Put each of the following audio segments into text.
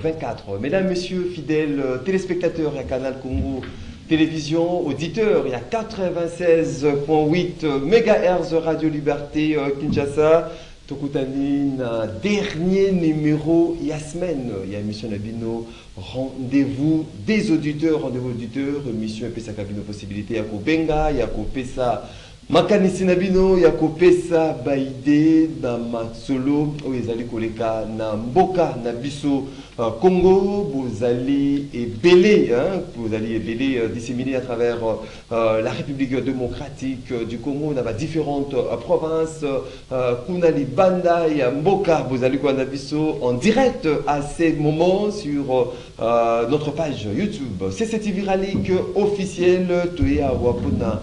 24. Mesdames, Messieurs, fidèles téléspectateurs, il y a Canal Congo Télévision, auditeurs, il y a 96.8 MHz Radio Liberté Kinshasa. Tokutani, dernier numéro, il y a semaine, il y a émission Nabino, rendez-vous des auditeurs, émission Pesa Kabino Possibilité, il y a Kobenga, il y a Kopesa. Makanisi Nabino, ya kopesa baide na masolo oyezali koleka na mboka na biso Congo, vous allez ebele, disséminé à travers la République démocratique du Congo, on a différentes provinces, Kunali Banda et Mboka, vous allez na biso en direct à ces moments sur notre page YouTube. C'est cette viralique officielle, Toya Wapona,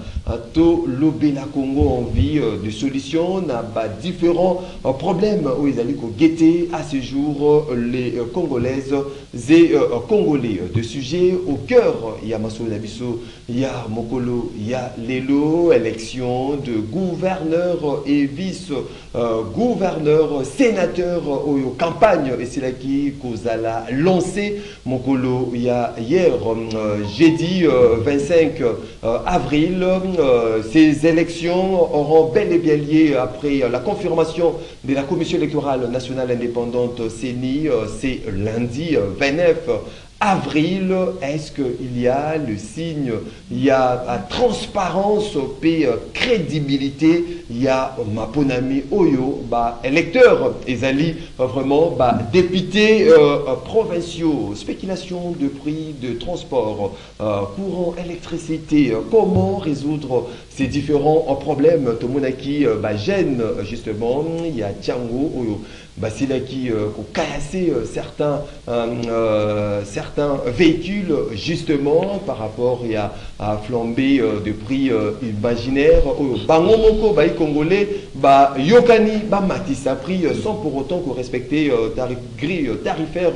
To Lobela Congo en vie de solutions, n'a pas différents problèmes où ils allaient guetter à ce jour les Congolaises et Congolais. De sujets au cœur, il y a Massou Nabiso, il y a Mokolo, il y a Lelo, élection de gouverneur et vice-gouverneur, sénateur aux campagnes, et c'est là qui a lancé Mokolo, il y a hier, jeudi 25 avril, ces élections auront bel et bien lieu après la confirmation de la Commission électorale nationale indépendante CENI, c'est lundi 29 avril. Est-ce qu'il y a le signe, il y a la transparence, crédibilité, il y a Maponami Oyo, électeurs, Ezali, vraiment, députés provinciaux, spéculation de prix de transport, courant, électricité, comment résoudre ces différents problèmes, Tomonaki, gêne, justement, il y a Tiango, Oyo. C'est là qui cassé certains véhicules justement par rapport à flambée de prix imaginaires. Bangomoko, Congolais, Yokani, Matissa prix sans pour autant qu'on respecte grille tarifaire.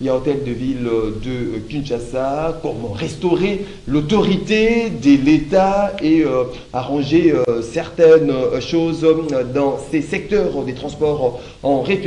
Il y a hôtel de ville de Kinshasa. Comment restaurer l'autorité de l'État et arranger certaines choses dans ces secteurs des transports en République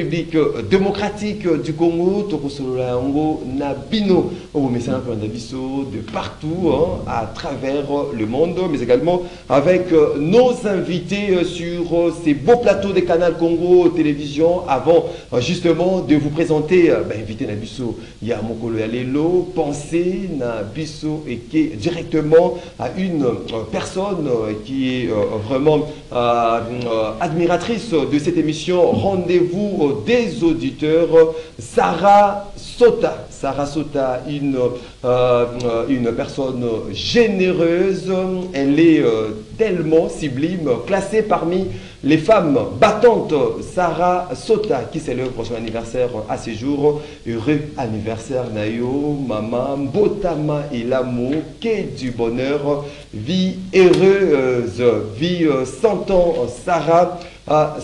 démocratique du Congo, Tokosololango, Nabino, de partout à travers le monde, mais également avec nos invités sur ces beaux plateaux des Canal Congo Télévision. Avant justement de vous présenter, invité Nabiso, il y a Mokolo Yalelo, pensez Nabiso et qui est directement à une personne qui est vraiment admiratrice de cette émission. Rendez-vous des auditeurs, Sarah Sota. Sarah Sota, une personne généreuse, elle est tellement sublime, classée parmi les femmes battantes. Sarah Sota, qui célèbre son anniversaire à ce jour. Heureux anniversaire, Nayo, maman, Botama et l'amour, qu'est du bonheur, vie heureuse, vie 100 ans, Sarah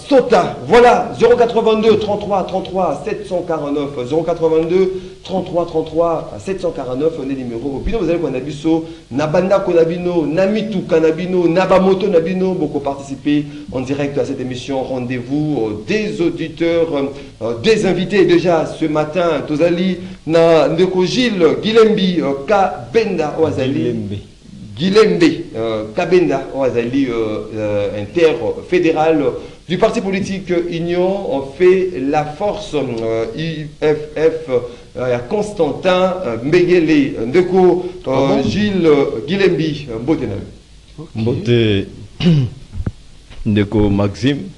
Sota. Voilà, 082 33 33 749, 082 33 33 749, on est numéro. Puis vous allez qu'on a biso, Nabanda Konabino, Namitu Kanabino, Nabamoto Nabino, beaucoup participer en direct à cette émission. Rendez-vous des auditeurs, des invités déjà ce matin. Tozali, na Ndeko Gilles, Gilembi, Kabenda, Oazali. Gilembe, Kabenda, Oazali, interfédéral du parti politique Union. On fait la force IFF. Constantin Mbegele, Ndeko Gilles Gilembi, Mbote Mbote Ndeko Maxime,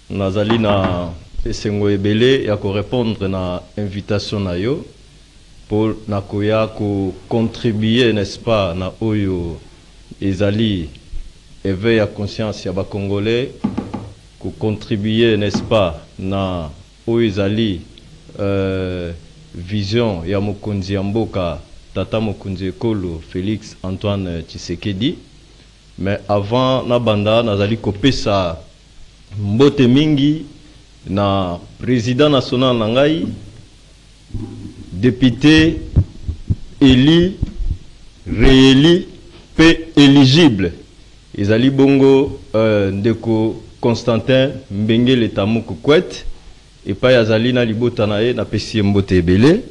Nazali na esengo ebele ya ko répondre na invitation na yo pour nakoya ko contribuer, n'est-ce pas, na oyo ezali éveil à conscience ya ba congolais, ko contribuer, n'est-ce pas, na oyo ezali vision ya mokonzi ya mboka tata mokonzi ekolo Félix Antoine Tshisekedi. Mais avant na banda nazali kopesa mbote mingi na président national na ngai, député élu, réélu, pe éligible ezali bongo ndeko Constantin Mbengele Tamuku Kwet et pa yazali na libota na ye na pesi mbote ebele.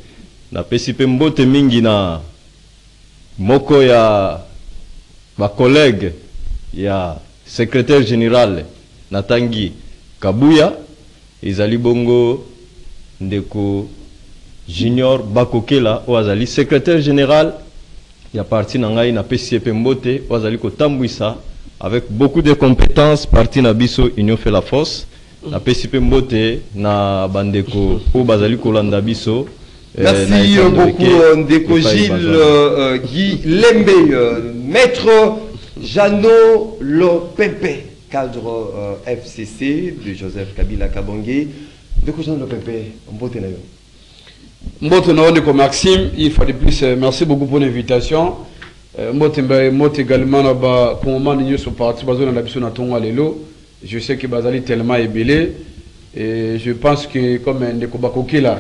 na pesi pe mbote mingi na moko ya ba collègue ya secrétaire général Natangi Kabuya ezali bongo ndeko Junior Bakokela oazali secrétaire général ya parti na ngai na pesi pe mbote oazali ko tambwisa avec beaucoup de compétences parti na biso Union fait la force na pesi pe mbote na bandeko o bazali kolanda biso. Merci beaucoup Ndeko Gilles Guy Lembe, maître Jeannot Lopempe, cadre FCC de Joseph Kabila Kabangé. Ndeko Jeannot Lopempe, mbote na yo. Mbote na Ndeko Maxime, il faut de plus merci beaucoup pour l'invitation. Mbote également na ba comment nous sommes partis bazo na biso na tonga lelo. Je sais que bazali tellement ébélé et je pense que comme Ndeko Bakokela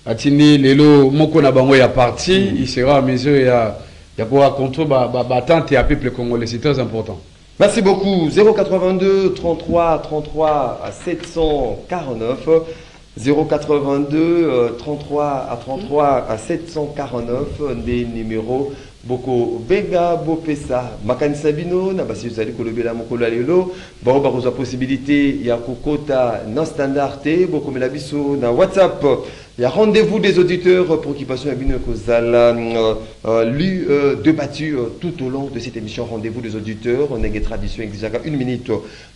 Atini lelo moko na bango ya parti, il sera à mesure ya pour raconter battante et à peuple congolais, c'est très important. Merci beaucoup. 082 33 33 à 749 082 33 à 33 à 749 des numéros Boko Benga Bopesa Makanisa Bino na basi uzali kolobela mokolo lelo ba ba koza possibilité ya kokota na standard te boko mela biso na WhatsApp. Il y a rendez-vous des auditeurs pour occupation à Bino Kozala lu débattu tout au long de cette émission. Rendez-vous des auditeurs, on a une tradition exige une minute.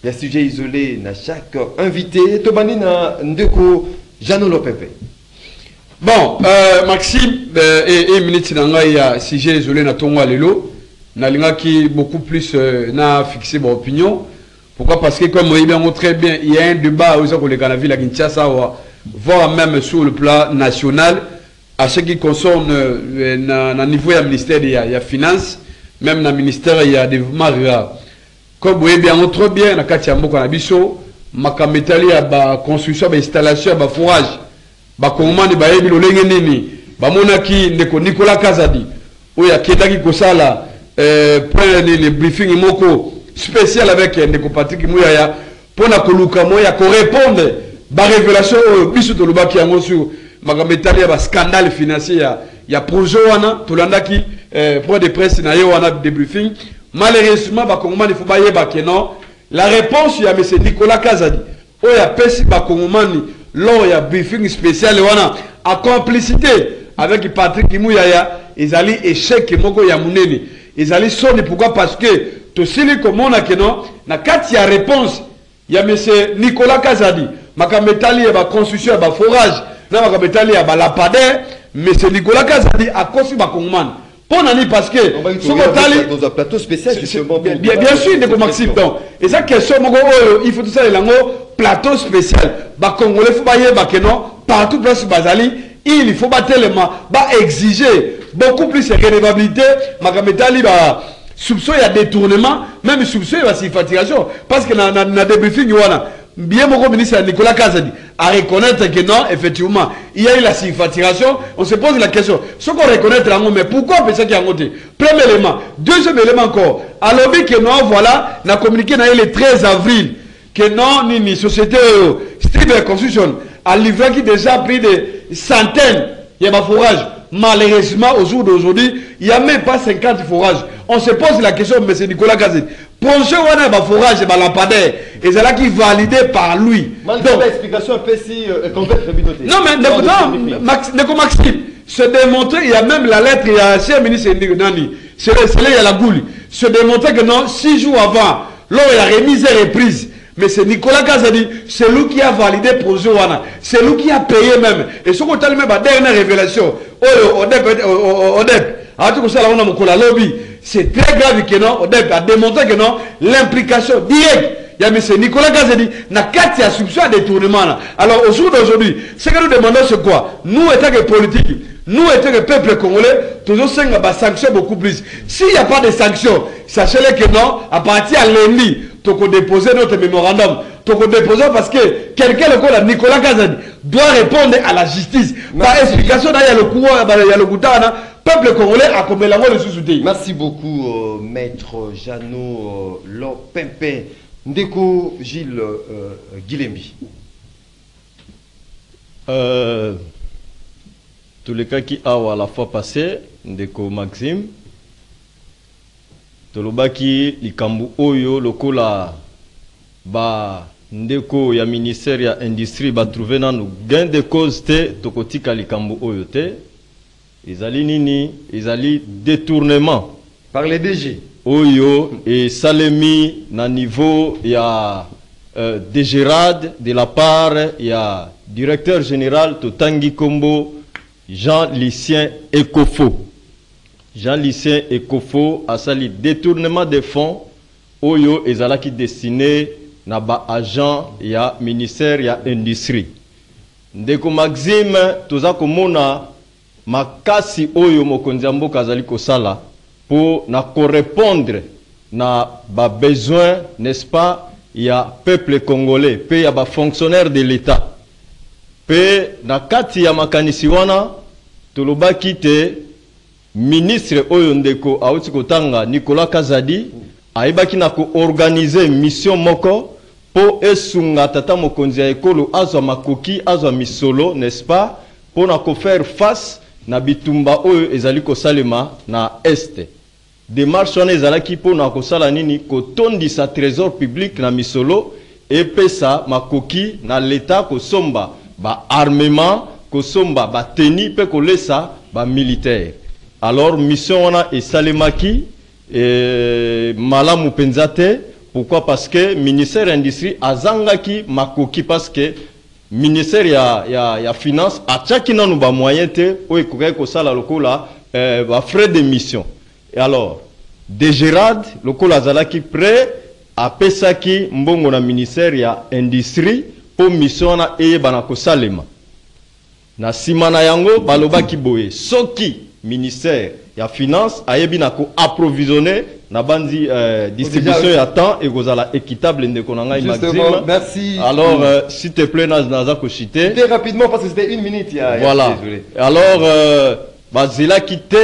Il y a sujet isolé na chaque invité. Tobani na Ndeko Jeannot Lopempe. Bon, Maxime, et minute nanga il y a sujet isolé na tonga lelo, na linga qui beaucoup plus na fixé mon opinion. Pourquoi? Parce que comme il bien très bien, il y a un débat aux gens de la ville à Kinshasa, voire même sur le plan national, à ce qui concerne na niveau du ministère de la Finance, même dans le ministère il y a développement rural. Comme vous voyez bien très bien na kati ya mboka na biso, makametali ya ba construction ba installation ba forage. Bakomani bayebi lolenge nini bamonaki ndeko Nicolas Kazadi oya kedaki kosala point de briefing moko spécial avec ndeko Patrick Muyaya pona koluka moya ko répondre ba révélation biso to lobaki yango sur makametali ya ba scandale financier ya projet wana tolandaki point de presse na yo wana de briefing malheureusement bakomani faut bayeba que non la réponse ya monsieur Nicolas Kazadi oya pesi bakomani lors il y a briefing spécial en complicité avec Patrick Mouyaya, ils allaient échec moko ya munene. Ils allaient sonner pourquoi? Parce que to sili comme on a que non, na kati ya réponse, il y a monsieur Nicolas Kazadi, makametali ya ba construction ya ba forage, na makametali ya ba lampadaire, monsieur Nicolas Kazadi a conçu ba kongman. Parce que dans un plateau spécial justement bien sûr de Maxime donc et ça question il faut tout ça lango plateau spécial ba congolais faut bailler ba que non partout place bazali il faut ba tellement ba exiger beaucoup plus de redevabilité makametali ba soupçon il y a détournement même soupçon il y a siffation parce que na débriefing wana bien mon ministre Nicolas Kazadi à reconnaître que non, effectivement, il y a eu la signification. On se pose la question, ce qu'on reconnaît, mais pourquoi on peut ça qu'il y a monté? Premier élément. Deuxième élément encore. Alors, que non, voilà, on a communiqué le 13 avril que non, ni société Steve Construction a livré qui déjà pris des centaines de forages. Malheureusement, au jour d'aujourd'hui, il n'y a même pas 50 forages. On se pose la question, M. Nicolas Kazadi. Projet où on a forage et lampadaire, et c'est là qui est validé par lui. Donc, l'explication est si complète. Non, mais Maxime, se démontrer, il y a même la lettre, il y a un ministre Nani, c'est là, il y a la goule. Se démontrer que non, 6 jours avant, lors de la remise et reprise, mais c'est Nicolas Kazadi, c'est lui qui a validé le projet Wana, c'est lui qui a payé même. Et ce qu'on a même la dernière révélation, c'est très grave que non, on a démontré que non, l'implication directe. Il y a M. Nicolas Kazadi, n'a qu'à y a soupçon de détournement. Alors au jour d'aujourd'hui, ce que nous demandons c'est quoi? Nous étant que politique, nous étant que peuple congolais, toujours des sanctions beaucoup plus. S'il n'y a pas de sanctions, sachez-le que non, à partir de lundi, tu as déposé notre mémorandum. Tu as déposé parce que quelqu'un, le Nicolas Kazadi, doit répondre à la justice. Par explication, il y a le courant, il y a le goutana. Peuple congolais a comme le sous-souté. Merci beaucoup, maître Jeannot Lopempe. Ndeko Gilles tous les cas qui a la fois passée ndeko Maxime tolobaki likambu oyo lokola ba ndeko ya ministère ya industrie ba trouver nanu gain de cause te tokotika likambu oyo te ezali nini ezali détournement par les DG oyo et salemi na niveau ya DGRAD de la part ya directeur général Totangi Kombo Jean-Lucien Ekofo. Jean-Lucien Ekofo a sali détournement des fonds oyo ezalaki destiné na ba agent ya ministère ya industrie. Ndeko Maxime toza komona makasi oyo mokonzi ya mboka azali kosala pour na correspondre na ba besoin, n'est-ce pas, ya peuple congolais, pe ya ba fonctionnaire de l'État. Pe na kati ya makanisi wana tolobaki te ministre oyo ndeko auti kotanga Nicolas Kazadi aibaki na ko organiser mission moko po esunga tata mokonzi ya ekolo azwa makoki azwa misolo, n'est-ce pas, pour na ko faire face na bitumba oyo ezali kosalema na este. Démarche wana ezalaki po na kosala nini kotondisa trésor public na misolo epesa makoki na l'État kosomba ba armement kosomba ba teni pe kolesa ba militaire. Alors mission wana esalemaki malamu penzate. Pourquoi? Parce que ministère industrie azangaki makoki parce que ministère ya finance atchaki nanu ba moyen te o ekokai kosala lokola ba frais de mission. Et alors DGRAD lokola azalaki prêt a pesaki mbongo na ministère ya industrie po mission na eyebana kosalema. Na simana yango balobaki boye soki ministère ya finance ayebi na ko approvisionner na bandi distribution ya temps et gozala équitable ndeko na ngai Maxime. Merci. Alors s'il te plaît naza ko citer. C'était rapidement parce que c'était 1 minute voilà. Alors bazela quitté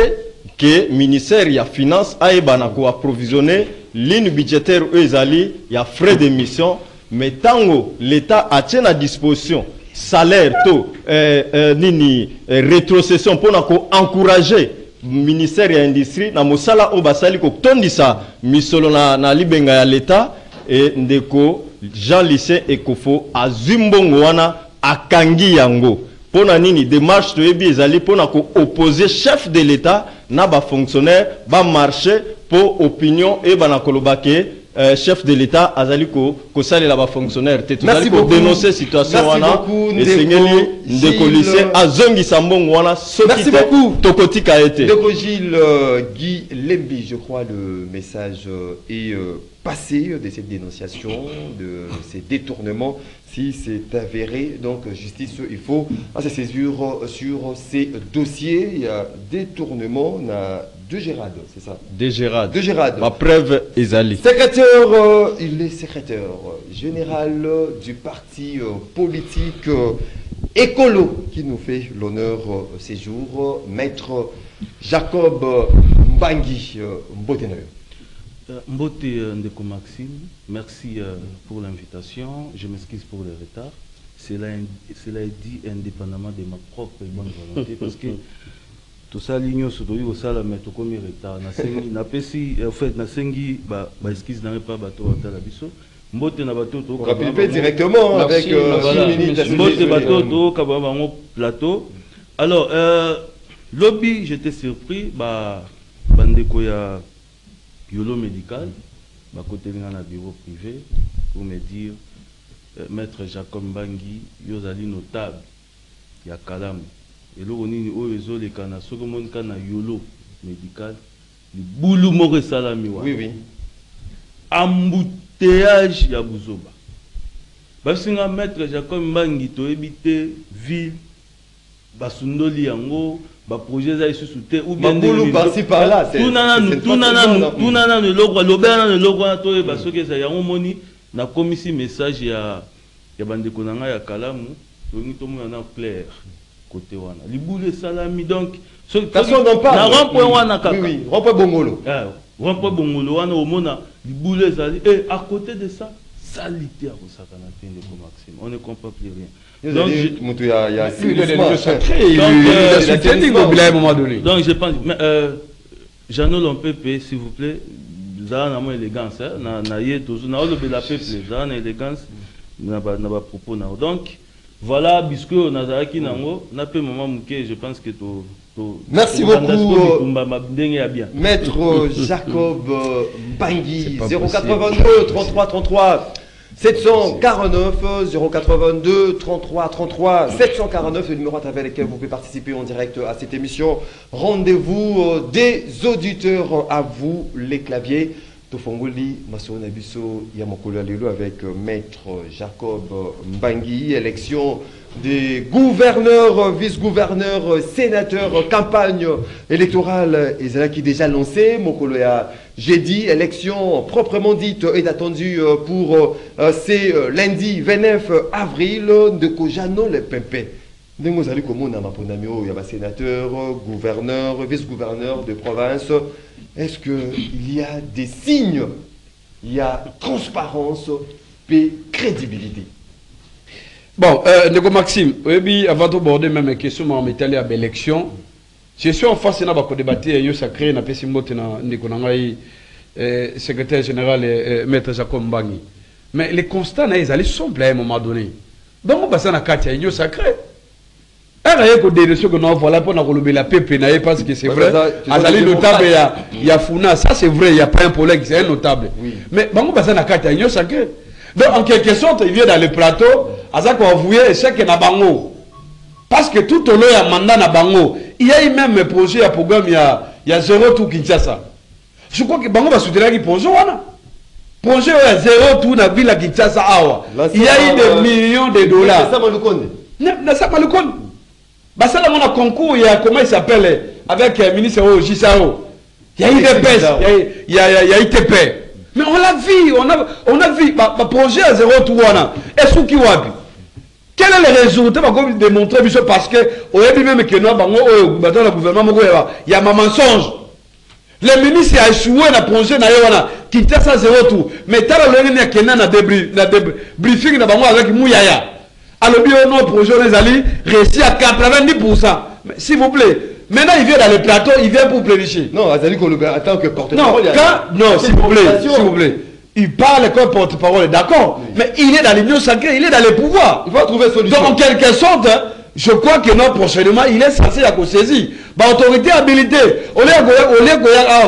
que ministère ya finance ayebi na ko approvisionner ligne budgétaire ezali ya frais d'émission mais tango l'État a tient à disposition salaire taux nini rétrocession pour na ko encourager ministère ya industrie na mosala o basali ko tondisa misolo na libenga ya l'État et ndeko Jean-Lucien Ekofo azumbongo wana akangi yango pona nini démarche to ebi ezali pona ko opposer chef de l'État na ba fonctionnaire ba marché pour opinion et ba na kolobake chef de l'État azaliko kosali la ba fonctionnaire te tozali ko dénoncer situation wana et sengeli ndeko lycée azongi sambongo wana soki tokotika été Ndeko Gilles Guy Lembi, je crois le message est passé de cette dénonciation, de ces détournements. Si c'est avéré, donc justice, il faut se saisir sur ces dossiers. Il y a détournement, on a DGRAD, c'est ça? DGRAD. Ma preuve Ezali. Secrétaire, il est secrétaire général du parti politique écolo qui nous fait l'honneur ces jours, maître Jacob Mbangi Mbotenoyo. Mbote Ndeko Maxime, merci pour l'invitation. Je m'excuse pour le retard. Cela est dit indépendamment de ma propre bonne volonté parce que tout ça l'union se doit au salle mais tout comme retard. Na pesi en fait na sengi ba excuse n'avait pas bateau à la biso. Mbote na bateau to rappeler directement avec 6 minutes. Mbote bateau to kababa mon plateau. Alors lobby j'étais surpris bandeko ya Yolo médical, bah côté dans un bureau privé pour me dire maître Jacob Mbangi, yozali notable, ya kalam. Et là on est au réseau les canaux, ce que mon cana Yolo médical, le boulot more salami wa. Oui oui. Embouteillage ya buzoba. Parce que maître Jacob Mbangi to habité ville, basundoli yango. Ba projet za isusu te ou bien de passer par là tout nana ne logwa lobana ne logwa to e basoke za yango moni na komisi message ya bandeko nanga ya kalamu to ngi to mona clair côté wana libule salami donc so on parle na rond-point wana kaka oui rond-point bongolo rond-point bongolo wana o mona libule sali et à côté de ça salité à Osaka na Ndeko Maxime on ne comprend plus rien. Donc, il y a à un moment donné. donc je pense, Jeannot Lompepe, s'il vous plaît, ça a une élégance, toujours, na la peuple, ça a une élégance, na ba propos na. Donc voilà, puisque on a qui nango, na peu moment mouké, je pense que merci beaucoup, bien. Maître Jacob Bangui, 082 33 33 749 082 33 33 749, le numéro avec lequel vous pouvez participer en direct à cette émission. Rendez-vous des auditeurs, à vous les claviers. Tofongoli Masona Bisso Yamokolo Alelo avec Maître Jacob Bangui, élection des gouverneurs, vice-gouverneurs, sénateurs, campagne électorale, et c'est là qui est déjà lancé. Mokoloya, j'ai dit, élection proprement dite est attendue pour ces lundi 29 avril de Kojano le Pempe. Nous allons comme on a il y a sénateurs, gouverneurs, vice-gouverneurs de province. Est-ce qu'il y a des signes, il y a transparence et crédibilité? Bon, Nego Maxime, avant de border même une question, en métal à l'élection, je suis en face de débattre, il y a sacré, na pesimote na Nikonangai, secrétaire général Maître Jacob Bangui. Mais les constats, ils allaient sombrer à un moment donné. Donc, on passe à la carte, il y a sacré. Voilà pour la peuple parce que c'est vrai, Azali notable, il y a Founa, ça c'est vrai, il n'y a pas un problème, c'est un notable. Mais bon, on na carte, il y a sacré. Donc en quelque sorte, il vient dans le plateau, Azak a avoué échec na bango. Parce que tout au long, il y a mandat na bango. Il y a même un projet, un programme, il y a zéro tout Kinshasa. Je crois que bango va soutenir qui projet, projet, il y a zéro tout na ville à Kinshasa. Il y a eu des millions de dollars. Ça m'a le connu. Bah ça là mon concours, il y a comment il s'appelle avec le ministre Gisao. Il y a IDPS, il y a ITP. Mais on l'a vu, on a vu bah projet à 0 tout wana. Est-ce qui wabi? Quel est le résultat bah comme démontrer parce que on a dit même que non bah dans le gouvernement il y a un mensonge. Le ministre a échoué dans le projet na wana qui était ça 0 tout. Mais t'as le lien qui na briefing na bango avec Mouyaya. Alors, nos projets, les alliés, réussi à 90%. S'il vous plaît, maintenant il vient dans le plateau, il vient pour planifier. Non, Azali Koloba, attends que porte-parole. Non, s'il vous plaît. Il parle comme porte-parole, d'accord. Oui. Mais il est dans l'union sacrée, il est dans le pouvoir. Il faut trouver solution. Donc, en quelque sorte, je crois que non, prochainement, il est censé à saisir. Autorité habilitée, au lieu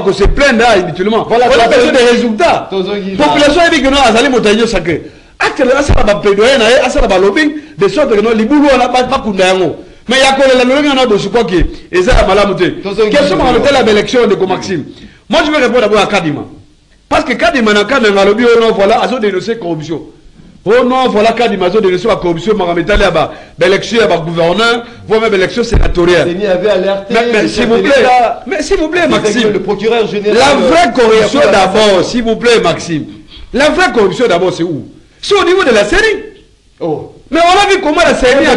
de se plaindre inutilement. Voilà, on a besoin des résultats. Population a dit que non, Azali Motaïo sacré. Actuellement, ça va plaidoyer, ça va lobbying, de sorte que non, les boulots n'a pas kundango. Mais il y a quoi la lobbying en a je crois que et ça va malamuter. Quelle sont la élection de Maxime? Moi, je vais répondre d'abord à Kadima. Parce que Kadima n'a qu'à dans lobby, oh non, voilà, à dénoncer corruption. Oh non, voilà, Kadima a dénoncé la corruption, Maramétal, l'élection, le gouverneur, voire même l'élection sénatoriale. Mais s'il vous plaît, Maxime. Le procureur général. La vraie corruption d'abord, s'il vous plaît, Maxime. La vraie corruption d'abord, c'est où? C'est au niveau de la série. Oh. Mais on a vu comment la série a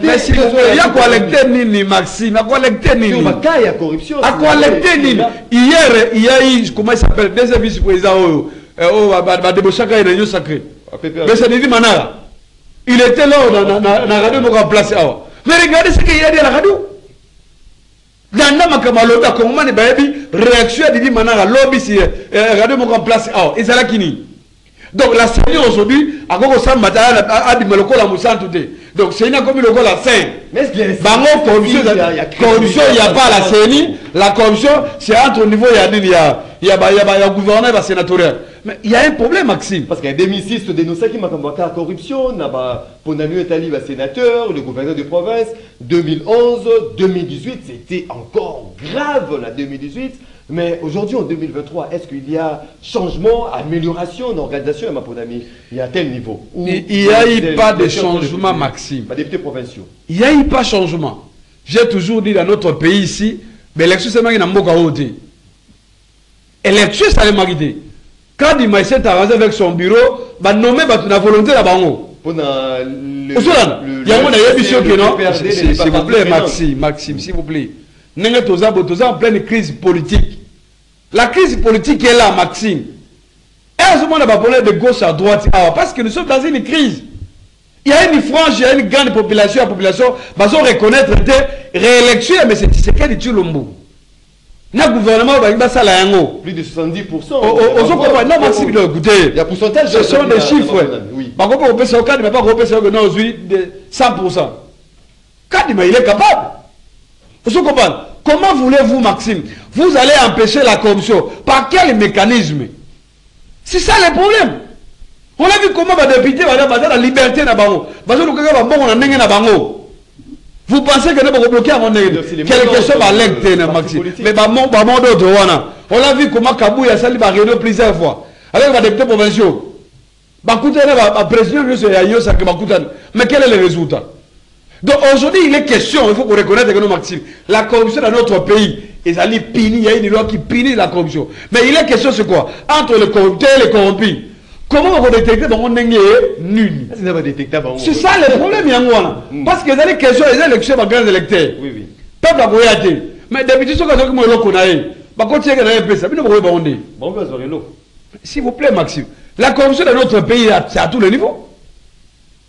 mais s'il vous plaît, il y a collecté Nini, Maxime, il y a collecté Nini. Il y a corruption. Il y a collecté Nini. Hier, il y a eu, comment il s'appelle, deuxième vice-président, Debochaka et Nagno Sacré. Mais c'est Nini Manara. Il était là dans la radio pour remplacer. Mais regardez ce qu'il y a dit à la radio. Dans ma camalota, comment on a réaction à Nini Manara, lobby, c'est radio pour remplacer. Et c'est là qui n'y. Donc la CENI aujourd'hui, à quoi ça a dit le la moussante tout est. Donc c'est une comme le la scène. Mais corruption, il n'y a pas la CENI. La corruption, c'est entre niveau, il y a gouverneur et la sénatorial. Mais il y a un problème, Maxime. Parce qu'il y a 2006, dénoncé qui m'a combattu la corruption. Pour Nanu Etali, le sénateur, le gouverneur de province. 2011, 2018, c'était encore grave, la 2018. Mais aujourd'hui, en 2023, est-ce qu'il y a changement, amélioration d'organisation à Maponami? Il y a tel niveau? Il n'y a eu pas de changement, Maxime. Pas députés provinciaux. Il n'y a eu pas de changement. J'ai toujours dit dans notre pays ici, mais l'élection, c'est marqué dans Mboka Haute. L'élection, ça l'est marqué. Quand il m'a s'est arrangé avec son bureau, il a nommé la volonté là-bas. Il y a un émission qui non. S'il vous plaît, Maxime, s'il vous plaît. Nous sommes en pleine crise politique. La crise politique est là, Maxime. Et à ce moment, on a parlé de gauche à droite. Parce que nous sommes dans une crise. Il y a une frange, il y a une grande population, la population va reconnaître des réélections, mais c'est Tshisekedi Tshilombo. Le gouvernement va ça là plus de 70%. Non, Maxime, écoutez. Il y a pourcentage. Ce sont des chiffres. Oui. Par contre, on peut se faire, mais pas on peut se faire de 100%. Kadima, il est capable. Vous comprenez? Comment voulez-vous, Maxime, vous allez empêcher la corruption? Par quel mécanisme? C'est ça le problème. On a vu comment les députés vont avoir la liberté dans le bango. Vous pensez que nous allons bloquer à mon quelque chose à l'intérieur, Maxime. Mais on a vu comment Kabou a sali réunion plusieurs fois. Avec les députés provinciaux. Mais quel est le résultat? Donc aujourd'hui, il est question, il faut qu'on reconnaisse que nous, Maxime, la corruption dans notre pays, il y a une loi qui punit la corruption. Mais il est question, c'est quoi? Entre les corrupteurs et les corrompus. Comment on va détecter dans mon nul? C'est ça le problème, Yangwana. Parce que les questions, les élections, les grands électeurs. Oui, oui. Peuple a voyagé. Mais d'habitude, ce qu'on a, s'il vous plaît, Maxime, la corruption dans notre pays, c'est à tous les niveaux.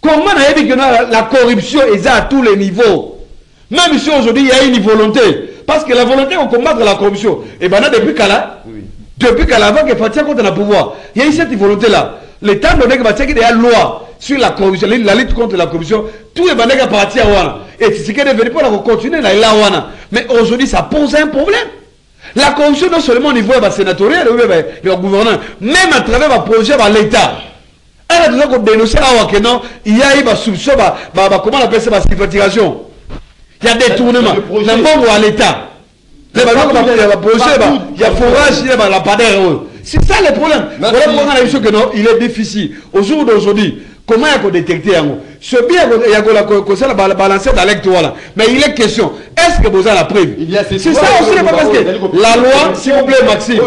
Comment on a dit que la corruption est à tous les niveaux? Même si aujourd'hui il y a une volonté, parce que la volonté de combattre la corruption, et bien là, depuis qu'elle a que Fatia contre le pouvoir, il y a eu cette volonté-là. L'État donné que Fatia qui a une loi sur la corruption, la lutte contre la corruption, tout est banné à partir de là. Et c'est ce qui est devenu pour continuer là. Mais aujourd'hui, ça pose un problème. La corruption, non seulement au niveau sénatorial, le gouvernement, même à travers le projet de l'État. Elle a dénoncé que non, il y a eu des soupçons, comment on appelle ça, privatisation. Il y a des tournements. Le monde à l'État. Il y a projet, il y a forage, il y a la padère. C'est ça le problème. Il est difficile. Au jour d'aujourd'hui, comment il y a détecté ce bien, il y a la balancer dans l'électoral. Mais il est question, est-ce que vous avez la preuve? C'est ça aussi, parce que la loi, s'il vous plaît, Maxime,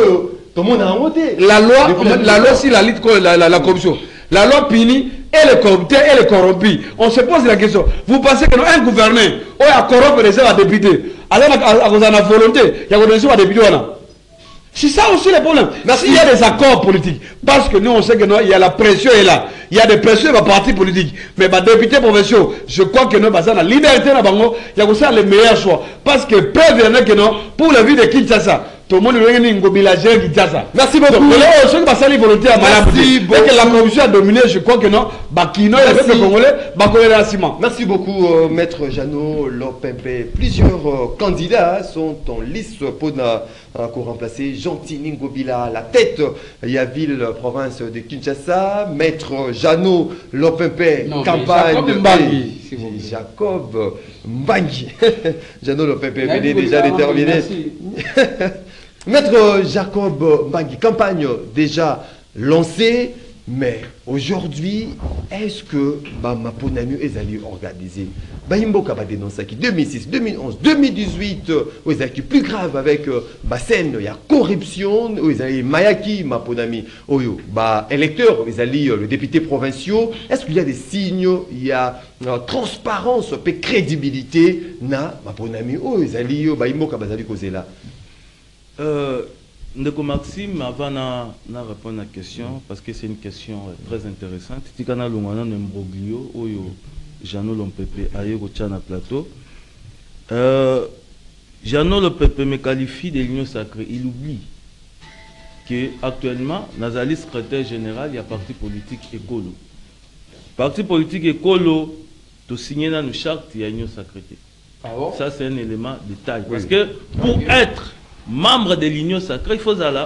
la loi sur la lutte contre la corruption, la loi punit et les corrupteurs et les corrompus. On se pose la question, vous pensez que un gouverneur a corrompu les députés, alors à cause de la volonté, il y a des députés. C'est ça aussi le problème. S'il y a des accords politiques, parce que nous on sait que non, il y a la pression est là, il y a des pressions dans les partis politiques, mais les députés provinciaux, je crois que nous avons la liberté dans Bango, il y a aussi le meilleur choix. Parce que preuve il y en a que non, pour la vie de Kinshasa, tout le monde est venu à Kinshasa. Merci beaucoup. Merci beaucoup. La corruption a dominé, je crois que non, Bakino et le peuple congolais, merci beaucoup, Maître Jeannot Lopempe. Plusieurs candidats sont en liste pour remplacer Jean-Tini Ngobila à la tête. Il y a ville, province de Kinshasa, Maître Jeannot Lopempe, campagne de Jacob Mbangi. Jeannot Lopempe, est déjà déterminé. Maître Jacob Mbangi, campagne déjà lancée, mais aujourd'hui, est-ce que Maponami est allé organiser Baimboka va dénoncer qui 2006, 2011, 2018, qui plus grave avec scène, il y a corruption, Mayaki, Maponami, électeurs, le député provinciaux. Est-ce qu'il y a des signes, il y a transparence, crédibilité, na Maponami, Baimboka va allé causer là? Ndeko Maxime, avant de répondre à la question, parce que c'est une question très intéressante, si tu as un imbroglio, Jeannot Lopempe a eu un plateau. Jeannot Lopempe me qualifie de l'Union sacrée. Il oublie qu'actuellement, dans la liste secrétaire général, il y a parti politique écolo. Parti politique écolo, tu signes dans nos chartes, il y a l'Union sacrée. Ah bon? Ça, c'est un élément de taille. Oui. Parce que pour être membre de l'Union sacrée,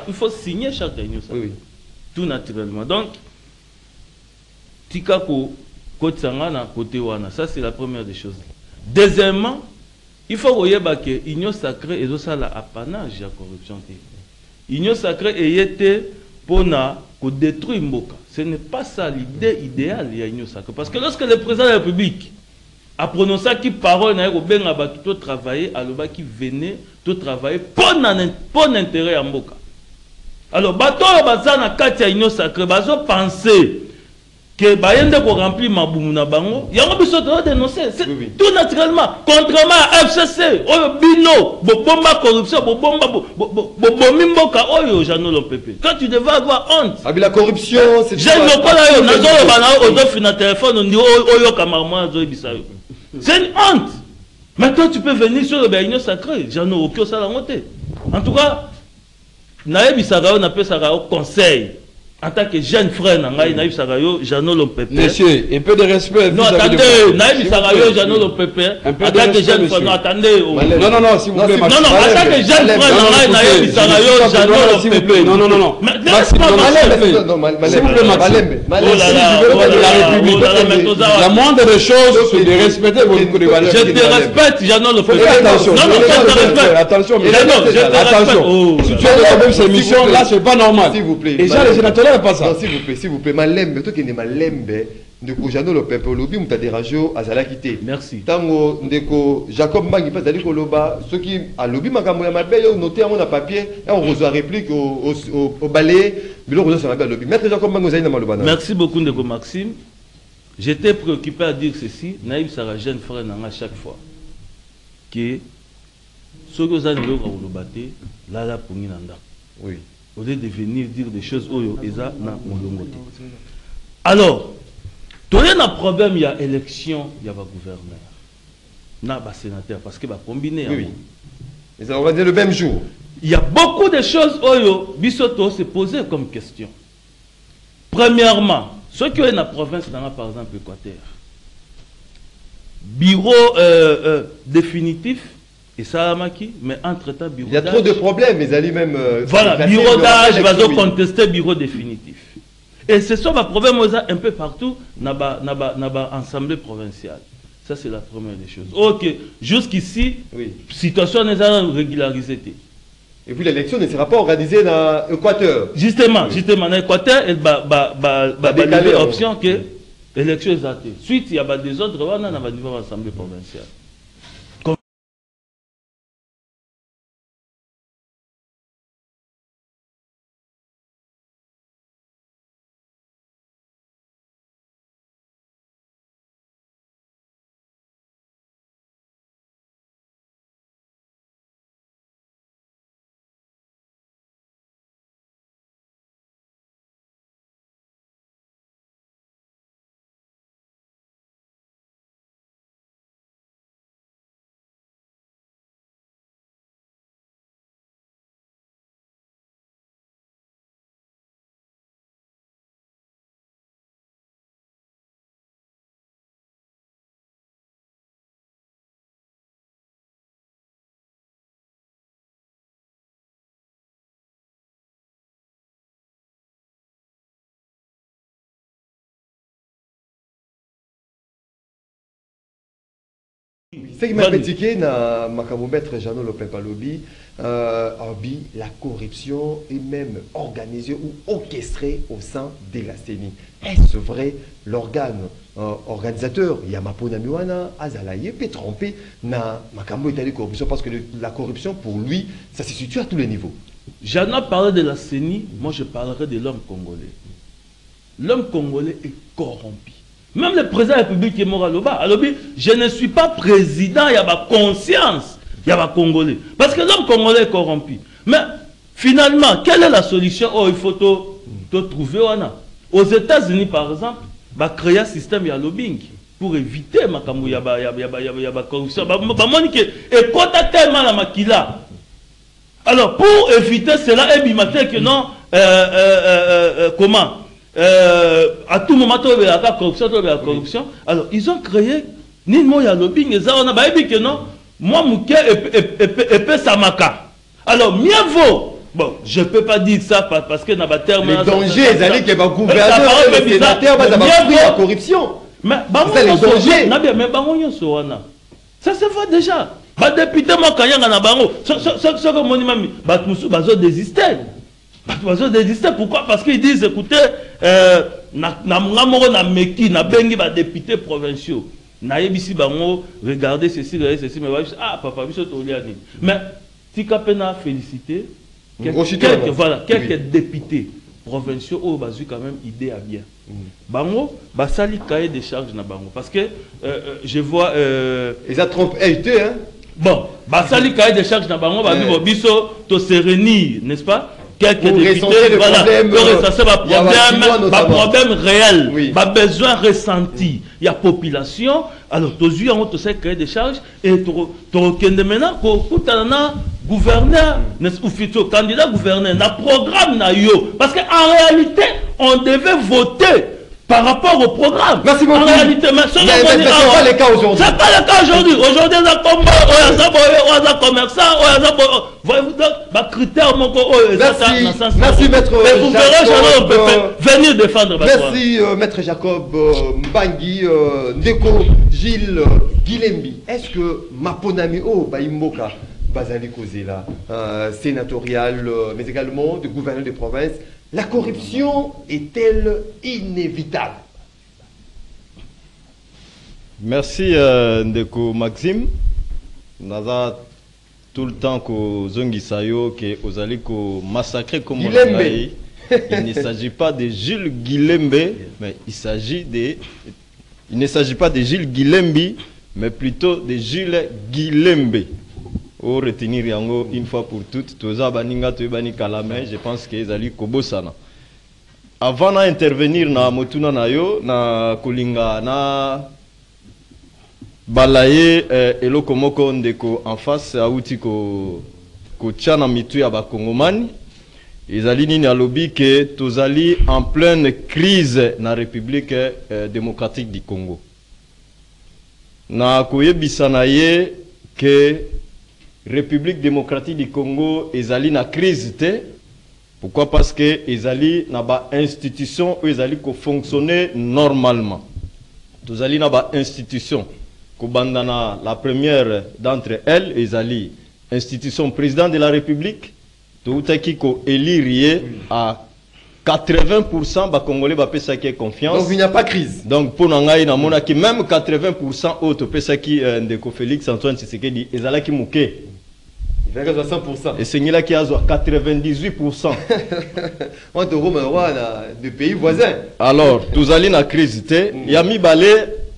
il faut signer charte de l'Union sacrée. Oui. Tout naturellement. Donc, Tikako, ça c'est la première des choses. Deuxièmement, il faut que l'Union sacrée est aussi l'apanage de la corruption. L'Union sacrée est été pour détruire Mboka. Ce n'est pas ça l'idée idéale de l'Union sacrée. Parce que lorsque le président de la République a prononcé qui parole tout travailler, alors qui venait tout travailler pour l'intérêt à Mboka. Alors, bateau bazana katia l'Union sacrée, bazo penser que bayende ko remplir mabumu na bango yango biso to dénoncer tout naturellement contrairement à FCC oyo bino bomba corruption bomba bomimboka oyo Jeannot Lompepe quand tu devais avoir honte la corruption c'est j'ai le pas là yo nazo bana ozo fina téléphone on dit oyo kamarma zo bisayo c'est une honte. Maintenant tu peux venir sur le béignon sacré Jeannot okyo sala ngote en tout cas nae bisagao na pesa au conseil. En tant que jeune frère, Naïf Sarayo, Jeannot Lompepe. Monsieur, un peu de respect. Non, attendez, Naïf Sarayo, Jeannot Lompepe. En tant que jeune frère, non, attendez. Non, s'il vous plaît. Non, en tant que jeune frère, Naïf Sarayo, Jeannot Lompepe. Non. S'il vous plaît, Maxime. La moindre des choses, c'est de respecter vos valeurs. Je te respecte, Jeannot Lompepe. Attention, attention. Si tu as même ces missions, là, c'est pas normal. S'il vous plaît. Et ça, les sénateurs, pas ça. Non, s'il vous plaît, Malembe, toi qui es Malembe, ndeko Jeannot Lompepe lobby muta dérajo azala quitté. Merci. Tango ndeko Jacob Mbangi pas dali koloba, ceux qui a lobby makambo ya mabe yo noté en papier et on reçoit réplique au balai, bilo reçoit sur la lobby. Maître Jacob Mbangi ozali na maloba na. Merci beaucoup ndeko Maxime. J'étais préoccupé à dire ceci, Naïf Sara jeune frère nanga chaque fois que ceux qui ont lobate là la pongi nanda. Oui. Au lieu de venir dire des choses oyo eza na molongo te. Alors, il y a un problème, il y a élection, il y a un gouverneur. Il y a un sénateur, parce que va combiner. Oui. Mais ça va dire le même jour. Il y a beaucoup de choses oyo bisoto se poser comme question. Premièrement, ceux qui ont la province, par exemple, Équateur, bureau définitif, et ça mais entre-temps, bureau il y a trop de problèmes, mais allez même... voilà, bureau d'âge, il va contester bureau définitif. Et c'est ça le problème un peu partout dans l'Assemblée provinciale. Ça, c'est la première des choses. Ok, jusqu'ici, oui. Situation n'est pas régularisée. Et puis l'élection ne sera pas organisée dans l'Équateur. Justement, dans l'Équateur, il y a une option que l'élection est atteinte. Ensuite, il y a des autres dans le niveau de l'Assemblée provinciale. Ce qui m'a critiqué dans maître Jeannot Lompepe lobby, la corruption est même organisée ou orchestrée au sein de la CENI. Est-ce vrai l'organe organisateur Yamapona Miwana Azalaye peut tromper dans makambo itali corruption parce que la corruption pour lui ça se situe à tous les niveaux. Jeannot parlait de la CENI, moi je parlerai de l'homme congolais. L'homme congolais est corrompu. Même le président de la République est mort à Loba. Je ne suis pas président, il y a ma conscience, il y a ma Congolais. Parce que l'homme congolais est corrompu. Mais finalement, quelle est la solution? Oh, il faut te trouver. Aux États-Unis, par exemple, va créer un système de lobbying pour éviter la corruption. Et quand tu as tellement la maquila, alors pour éviter cela, que non, comment? À tout moment, il y a la corruption. Alors, ils ont créé ni moi ya lobbying, ils ont dit que non, moi, mouké et samaka. Alors, mieux vaut. Bon, je ne peux pas dire ça parce que dans le terme. Les dangers, ils allaient que le gouverneur et le sénateur va pris la corruption. Mais, c'est les dangers. Ça se voit déjà. Les députés, moi, quand il y a un bango, ce monument, ils désisté. Pourquoi? Parce qu'ils disent, écoutez, na meki, na bengi ba députés provinciaux. Na yebisi bango, regardez ceci, mais ah, papa, mais si Kapena félicité, quelques députés provinciaux au basu quand même idée à bien. Bango, basali cahier de charges na bango parce que je vois ils a trompé hein. Bon, basali cahier de charges na bango ba biso biso to se réunir, n'est-ce pas? Quelques députés, voilà, problème réel, oui. Besoin ressenti. Il y a population, alors tu as un créer des charges et tu as maintenant gouverneur, ou plutôt candidat gouverneur, un programme, parce qu'en réalité, on devait voter par rapport au programme. Merci beaucoup. En réalité, mais ce n'est pas le cas aujourd'hui. C'est pas le cas aujourd'hui. Aujourd'hui, on a commerçant, voyez-vous donc, critère mon merci maître mais vous verrez, venir défendre. Merci maître Jacob Mbangi, Ndeko Gilles Guilembi. Est-ce que Maponami Baimboka Bazali Kozela, sénatorial, mais également de gouverneur de province, la corruption est-elle inévitable? Merci Ndeko Maxime. Naza tout le temps que Zongisayo que Ozali ko massacrer comme on l'a dit. Il ne s'agit pas de Gilles Guilembe, mais il ne s'agit pas de Gilles Guilembi, mais plutôt de Gilles Guilembe. Au retenir yango une fois pour toutes, toza baninga toyebani kalame, je pense que ezali kobosana. Avant d'intervenir na motuna na yo na kolinga na balaye eloko moko ndeko en face auti ko tchana mitu ya bakongomani ezali nini alobi ke tozali en pleine crise na République démocratique du Congo. Na koyebisa na ye ke République démocratique du Congo ezali na crise te. Pourquoi? Parce que ezali na ba institution où ezali ko fonctionner normalement. Tozali na ba institution ko bandana la première d'entre elles ezali institution président de la République to utaki ko élire à 80% ba Congolais ba pesa qui confiance. Donc il n'y a pas crise. Donc pour ngai na mona ki même 80% auto pesa qui ndeko Félix Antoine Tshisekedi ezala ki muke. Il fait 100%. Et c'est là qui a 98%. On te remet de pays voisins. Alors, tous allons dans la crise. Il y a mis balé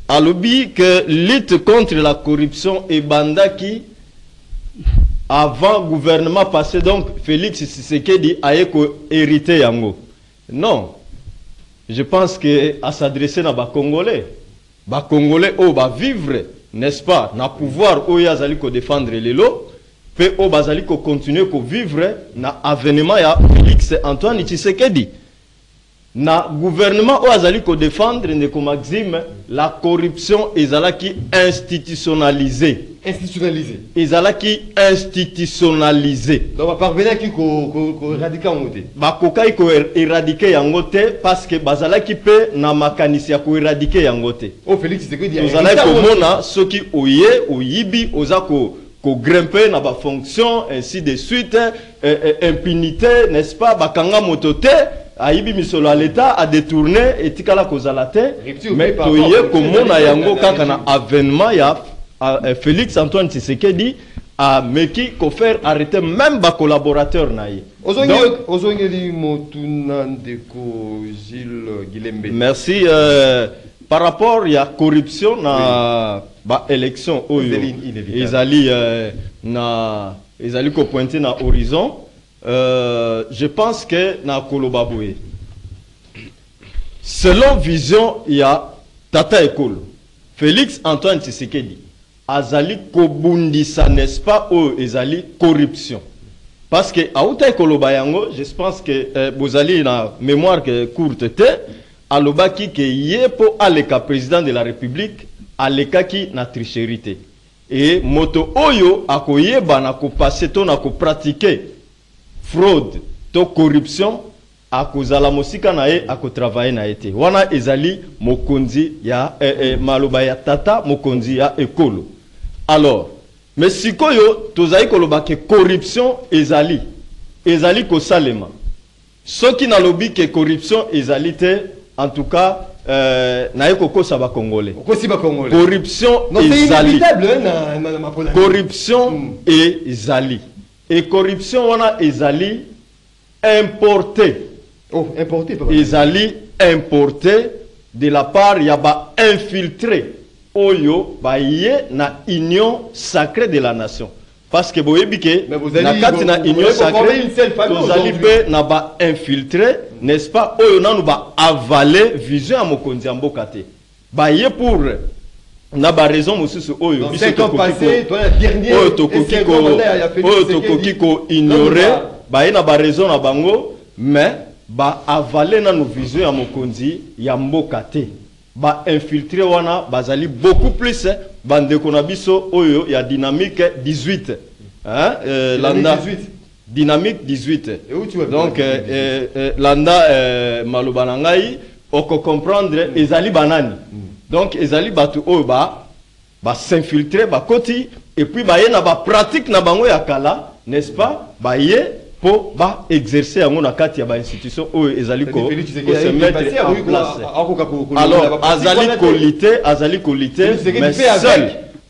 à lobby que lutte contre la corruption et banda qui avant gouvernement passé donc Félix Tshisekedi a hérité yango. Non. Je pense que à s'adresser à ba Congolais. Ba Congolais va vivre, n'est-ce pas, na pouvoir où yazali ko défendre les lots. Pe o bazali ko continuer ko vivre na avènement ya Félix Antoine Tshisekedi. Na gouvernement o azali ko défendre ndeko Maxime la corruption ezalaki institutionnalisée. Institutionnalisée. Ezalaki institutionnalisée. Donc va parvenir ki ko éradiquer yango te. Ba kokai ko éradiquer yango te parce que bazalaki pe na makanisi ya ko éradiquer yango te. O Félix Tshisekedi. Ozalaki ko mona soki oye oyibi ozako ko grimper na ba fonction ainsi de suite impunité n'est-ce pas bakanga motote aibi misolo à l'état a détourné etikala kozala te mais toye komona yango kaka na avènement ya Félix Antoine Tshisekedi a meki ko faire arrêter même ba collaborateur na ye. Ozongeli motuna ndeko Gilles Guilembe. Merci par rapport ya corruption na ba élection oyo ezali na ezali ko pointer na horizon je pense que na kolobaboye selon vision ya tata ekolo Félix Antoine Tshisekedi azali kobundisa n'est-ce pas oyo ezali corruption parce que auta ekoloba yango je pense que bozali na mémoire que courte te alobaki ke yepo aleka président de la République alekaki na tricherité et moto oyo akoyeba na ko passer to na ko pratiquer fraude to corruption akozala mosika na ye ako travailler na été wana ezali mokonzi ya maloba ya tata mokonzi ya ekolo. Alors mais sikoyo tozali koloba ke corruption ezali ko salema soki na lobi ke corruption ezali te en tout cas na ko saba congolais corruption ezali corruption ezali et corruption wana ezali importé Oh, importé, papa. Ils allaient importer de la part, il y a infiltré Oyo, yé na union sacrée de la nation. Parce que vous avez que na union sacrée, vous allez na ba infiltré, n'est-ce pas? Oyo na nous ba avaler vision à mokonzi ambokate. Yé pour na ba raison mususu Oyo. Dans 5 ans passés, toi la dernière. Oyo tokokiko ko ignorer, yé na ba raison na bango, mais ba avaler na nous vision à mokonzi ya mbokate. Ba infiltré wana bazali beaucoup plus bande konabiso oyo ya dynamique 18 hein landa 18. Dynamique 18 et où tu vas donc landa maloba ngai oko comprendre ezali banani donc ezali batu oyo ba s'infiltrer ba koti et puis ba yena ba pratique na bango ya kala n'est-ce pas ba ye pour exercer à mon akati à institution où ezali ko se mettre en place. Alors azali qualité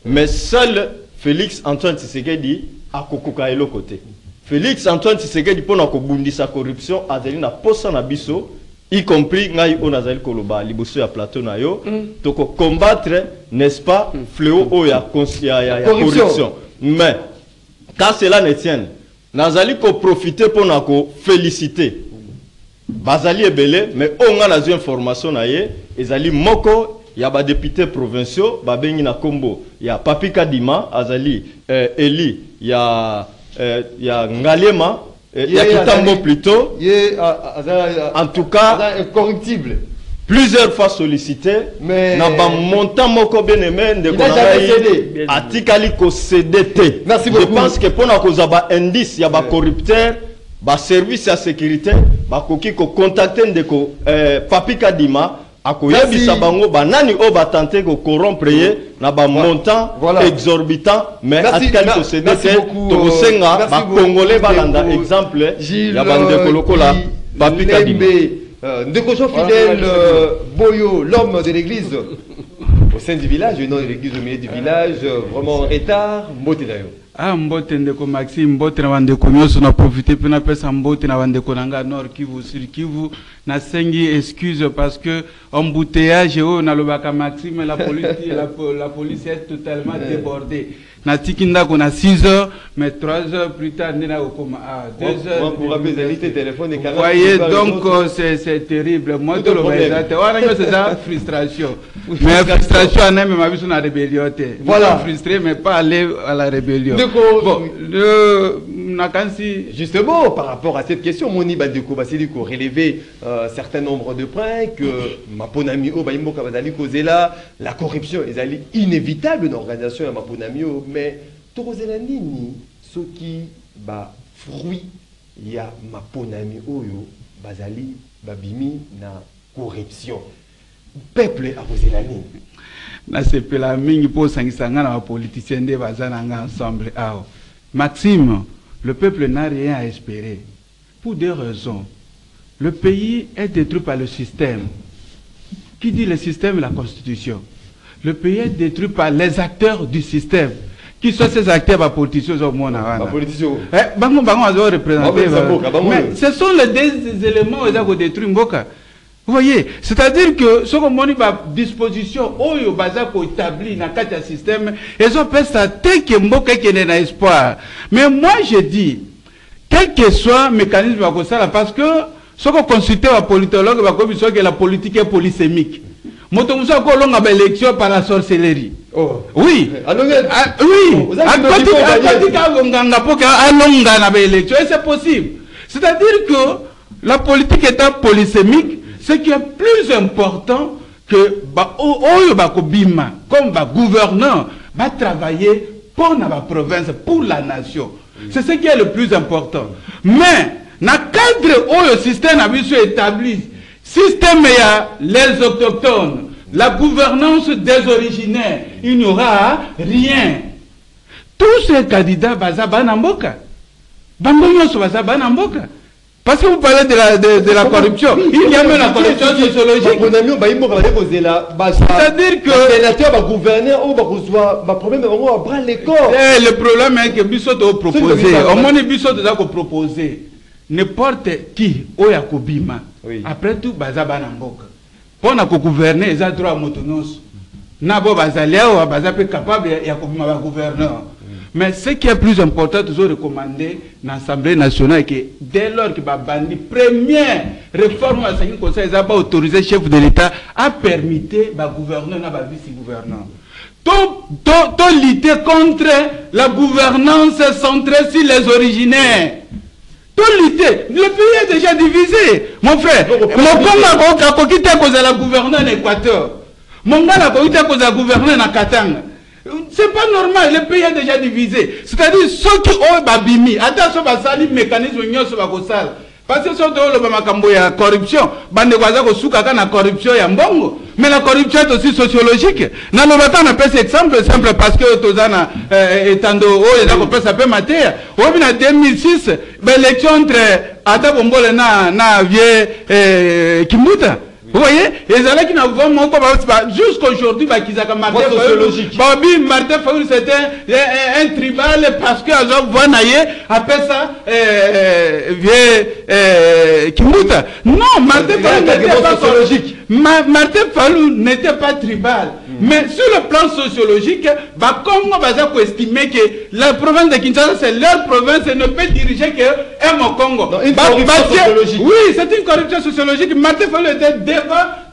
mais seul Félix Antoine Tshisekedi a kokoka elo côté. Félix Antoine Tshisekedi pour na ko bundisa corruption azali na posa na biso y compris ngai on azali koloba liboso ya plateau na yo to ko combattre n'est-ce pas fléau o ya corruption mais quand cela ne tienne Nazali ko profiter pour na ko féliciter. Bazali ebele mais on a la information na ye ezali moko ya ba députés provinciaux ba bengi na kombo ya Papi Kadima azali Eli ya Ngalema ya Kitambo plutôt en tout cas incorruptible. Plusieurs fois sollicité, mais n'a pas montant moko bien aimé de konaï atikali ko CDT. Merci beaucoup. Je pense que pour na koza ba indice ya ba corrupteur, ba service à sécurité, ba koki ko contacter ndeko Papi Kadima akoyebisa bango banani o ba tenter ko corrompre na ba montant exorbitant mais atikali ko CDT to senga ba congolais balanda exemple ya bande kolokola Papi Kadima. Ndeko fidèle Boyo, l'homme de l'église au sein du village, non de l'église au milieu du village, vraiment en retard, mbote d'ailleurs. Ah, mbote ndeko Maxime, mbote na bandeko nyoso na profiter pour na pesa mbote na bandeko nanga Nord Kivu, Sud Kivu, na sengi excuse parce que embouteillage na lobaka Maxime la police est totalement débordée. Na tikinda qu'on a 6 heures mais 3 heures plus tard nena okoma à 2 heures pour rappeler les téléphones et vous voyez donc c'est terrible moi tout le reste c'est ça frustration mais frustration on aime ma vie sur la rébellion voilà frustré mais pas aller à la rébellion bon justement par rapport à cette question Moni Bandeko Basiliko relevé un certain nombre de points que Maponami o Baimboka Badali Kozela la corruption est inévitable dans l'organisation de Maponami mais Torozela nini soki ba fruit ya Maponami oyo bazali babimi na corruption peuple a Rozela nini na sepela mingi po sangisanga na politiciens de bazananga ensemble ao Maxime. Le peuple n'a rien à espérer. Pour deux raisons. Le pays est détruit par le système. Qui dit le système? La Constitution. Le pays est détruit par les acteurs du système. Qui sont ces acteurs à politicien au monde? Mais ce sont les deux éléments qui ont détruit Mboka. Vous voyez, c'est-à-dire que ce qu'on a disposition, oyo bazako établi dans le système, ils ont fait ça tel que Mboka qui n'a espoir. Mais moi je dis, quel que soit le mécanisme de ça, parce que ce qu'on consulte un politologue, c'est que la politique est polysémique. Motomusa ko longa ba élection par la sorcellerie. Oh. Oui. Oui. C'est possible. C'est-à-dire que la politique étant polysémique, ce qui est plus important que comme gouverneur va travailler pour la province, pour la nation. C'est ce qui est le plus important. Mais, dans le cadre où le système a été établi, système les autochtones, la gouvernance des originaires, il n'y aura rien. Tous ces candidats baza banamboka. Bambonyo so baza banamboka. Parce que vous parlez de la corruption. Il y a même la corruption sociologique. C'est-à-dire que le sénateur va gouverner ou va recevoir le problème va bras les corps. Le problème est que Bissot a proposé. Au moins Bissot a proposé n'importe qui Oyakobima Oui. Après tout, baza bana mboka. Pour na ko gouverner, ils ont droit à motonos. Nabo bazaliao, baza capable ya ko bima gouverneur. Mais ce qui est plus important, toujours recommandé dans l'Assemblée nationale, que dès lors que Babandi, première réforme à ce conseil, ils ont autorisé le chef de l'État à permettre le gouverneur et le vice-gouverneur. Tout lutter contre la gouvernance centrée sur les originaires. Tout lutter. Le pays est déjà divisé. Mon frère, mon Congo a quitté à cause de la gouverneur en Équateur. Mon gars a quitté à cause de la gouverneur en Katanga. C'est pas normal, le pays est déjà divisé. C'est-à-dire, ceux qui ont babimi, attention, basali mécanisme sur la salle. Parce que ceux qui ont la corruption, bande de la corruption, mais la corruption est aussi sociologique. Dans le matin, on appelle cet exemple simple parce que Tozana étando, on peut s'appeler matière. En 2006, l'élection entre Ata Bombole na Vie Kimuta. Vous voyez, les allez qui n'ont pas jusqu'aujourd'hui, Martin Fayoul c'était un tribal parce que Azov Vanaye appelle ça Kimuta. Non, Martin Fayoul n'était pas sociologique. Martin Fayoul n'était pas tribal. Mais sur le plan sociologique, Congo va estimer que la province de Kinshasa, c'est leur province et ne peut diriger qu'un Congo. Une corruption sociologique. Oui, c'est une corruption sociologique. Martin Fayoul était devant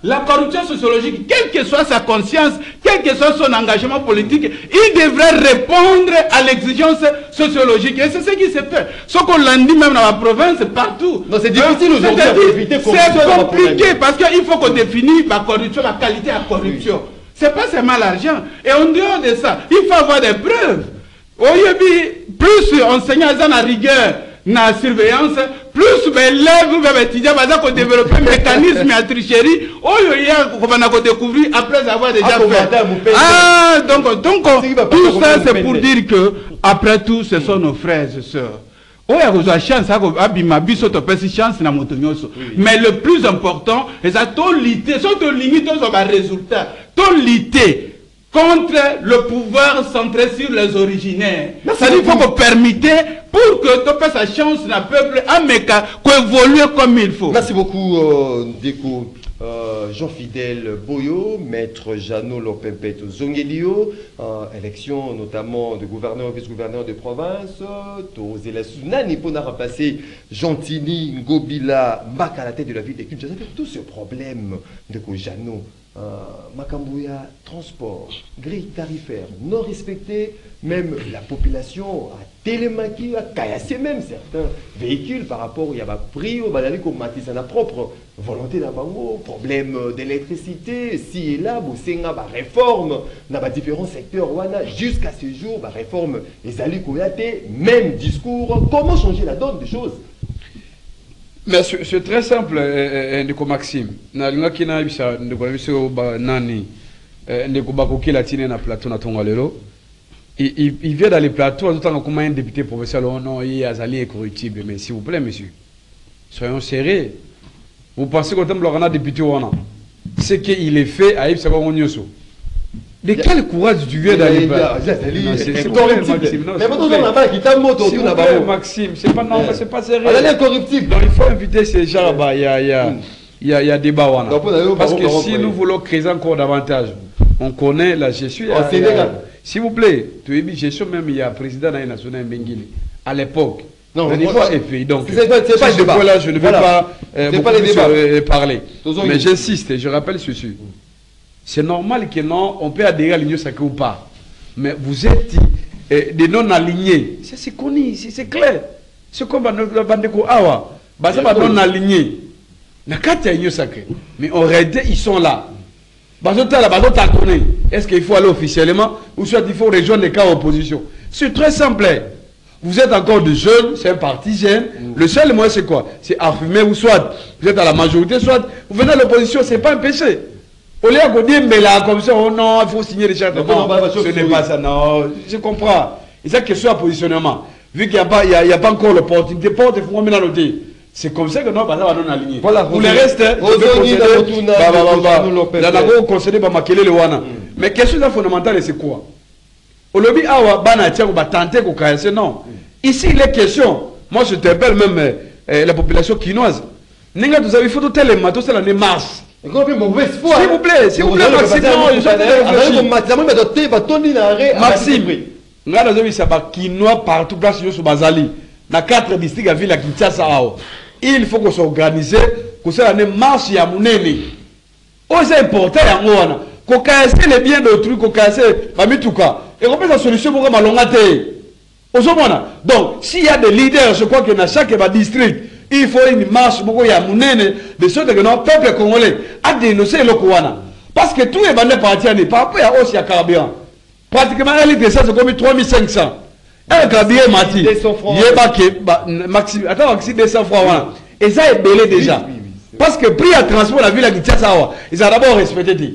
la corruption sociologique. Quelle que soit sa conscience, quel que soit son engagement politique, il devrait répondre à l'exigence sociologique. Et c'est ce qui se fait. Ce qu'on l'a dit même dans la province, partout. Non, c'est difficile aujourd'hui à éviter. C'est compliqué parce qu'il faut qu'on définisse la corruption, la qualité de la corruption. Oui. C'est pas seulement l'argent. Et en dehors de ça, il faut avoir des preuves. Plus enseignants ont la rigueur, la surveillance, plus l'élève, étudiants vont développer un mécanisme à tricherie, qu'on va découvrir après avoir déjà fait. Ah, donc tout ça c'est pour dire que, après tout, ce sont nos frères et sœurs. Mais le plus important, c'est de lutter, surtout limiter les résultats, de lutter contre le pouvoir centré sur les originaires. C'est-à-dire qu'il faut qu'on permette pour que tu fasses sa chance dans le peuple à Meka, qu'on évolue comme il faut. Merci beaucoup, Déco. Jean-Fidèle Boyo, maître Jeannot Lopempeto Zongelio, élection notamment de gouverneur et vice-gouverneur de province, Nani pour remplacer Gentini Ngobila Mbaka à la tête de la ville de Kinshasa. Tout ce problème de Jeannot, Makambouya, transport, grille tarifaire non respectée, même la population a télémaquillé, a caillassé même certains véhicules par rapport au prix, au balali comme Matisse à la propre volonté d'abango, problème d'électricité, si et là, Boussenga, réforme dans différents secteurs, jusqu'à ce jour, réforme les Ali Koyate, même discours, comment changer la donne des choses? Mais c'est très simple, Ndeko Maxime. Il vient dans les plateaux, en tant qu'un député provincial, non, il y a incorruptible. Mais s'il vous plaît, monsieur, soyons sérieux. Vous pensez qu'au temps où on a député, ce qu'il est fait à Yves Sabamonioso. De quel courage tu viens d'aller c'est corruptible. Mais maintenant, on a qui t'a moto autour là-bas. Maxime, c'est pas normal, c'est pas sérieux. Elle est incorruptible. Donc il faut inviter ces gens là-bas. Il y a débat. Parce que si nous voulons créer encore davantage, on connaît la gestion. S'il vous plaît, tu es gestion même, il y a un président de la nationale Benguili. À l'époque. Non, le niveau est fait. Donc, c'est pas le débat. Là, je ne vais pas parler. Mais j'insiste, je rappelle ceci. C'est normal que non, on peut adhérer à l'Union sacrée ou pas. Mais vous êtes des non-alignés. C'est connu, c'est clair. C'est comme la Bandeko Awa. C'est pas non-alignés. L'Union sacrée. Mais en réalité, ils sont là. Est-ce qu'il faut aller officiellement ou soit il faut rejoindre les cas opposition? C'est très simple. Vous êtes encore de jeunes, c'est un parti jeune. Le seul moyen, c'est quoi? C'est affumer ou soit vous êtes à la majorité, soit vous venez à l'opposition, c'est pas un péché. Au lieu de dire, mais là, comme ça, oh non, il faut signer les chartes. Non, ce n'est pas ça, non, je comprends. Et c'est question à positionnement. Vu qu'il n'y a pas encore l'opportunité, porte, il faut remettre à noter. C'est comme ça que non, ça va non aligner. Voilà, pour les restes, on concédé par Makele le Wana. Mais question fondamentale, c'est quoi? Au lobby, awa, bana, tiens, on va tenter qu'on casse, non. Ici, il est question, moi je t'appelle même la population quinoise. Nenga vous avez photo tellement tout ça la démarche. S'il vous plaît, Maxime, Maxime, nga nazo bisa ba Kinois partout place sur Bazali. Na 4 districts à ville à Kinshasa. Il faut qu'on s'organise, qu'on se la marche ya munene. Oh c'est important ya ngona. Qu'on casse les biens d'autrui, qu'on casse ba mituka. Et on peut la solution pour malongate. Donc s'il y a des leaders, je crois que dans chaque district il faut une marche beaucoup ya munene de sorte que notre peuple congolais a dénoncé le Kouana. Parce que tout est bandé par Tiani, par rapport à aussi à carburant. Pratiquement un litre d'essence c'est comme 3500. Un carburant mati. Maxime, attends, Maxime 200 francs. Et ça est belé déjà. Parce que prix à transport la ville à Kinshasa, ils ont d'abord respecté.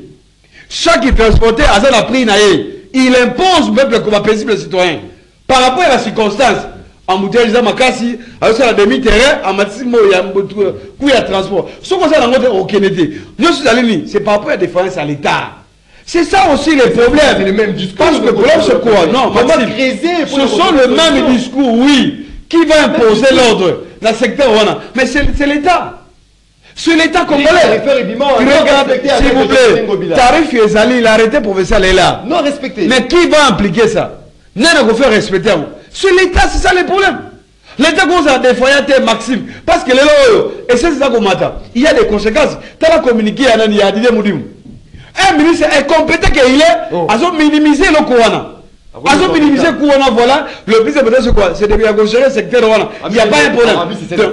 Chaque transporté a un prix naé. Il impose au peuple comme un paisible citoyen. Par rapport à la circonstance. En bouteille de makasi, avec la demi-terrain, en maximum, il y a un transport. Ce qu'on a dans au Kennedy, c'est par rapport à la défense à l'État. C'est ça aussi le problème. C'est le même discours. Parce que le problème, c'est quoi? Non, ce sont le même discours, oui, qui va imposer l'ordre dans le secteur. Mais c'est l'État. C'est l'État congolais. Regardez, s'il vous plaît, tarif Ezali, l'arrêté provincial est là. Non respecté. Mais qui va impliquer ça? N'a pas fait respecter. C'est l'État, c'est ça le problème. L'État commence à défailler Maxime. Parce que les lois, et c'est ça qu'on m'attend. Il y a des conséquences. Tu as communiqué à Nani Adide Moudim. Un ministre est compétent qu'il est, à minimiser le Kouana. À minimiser le Kouana, voilà. Le plus important, c'est quoi? C'est de bien gérer le secteur Kouana. Il n'y a pas un problème.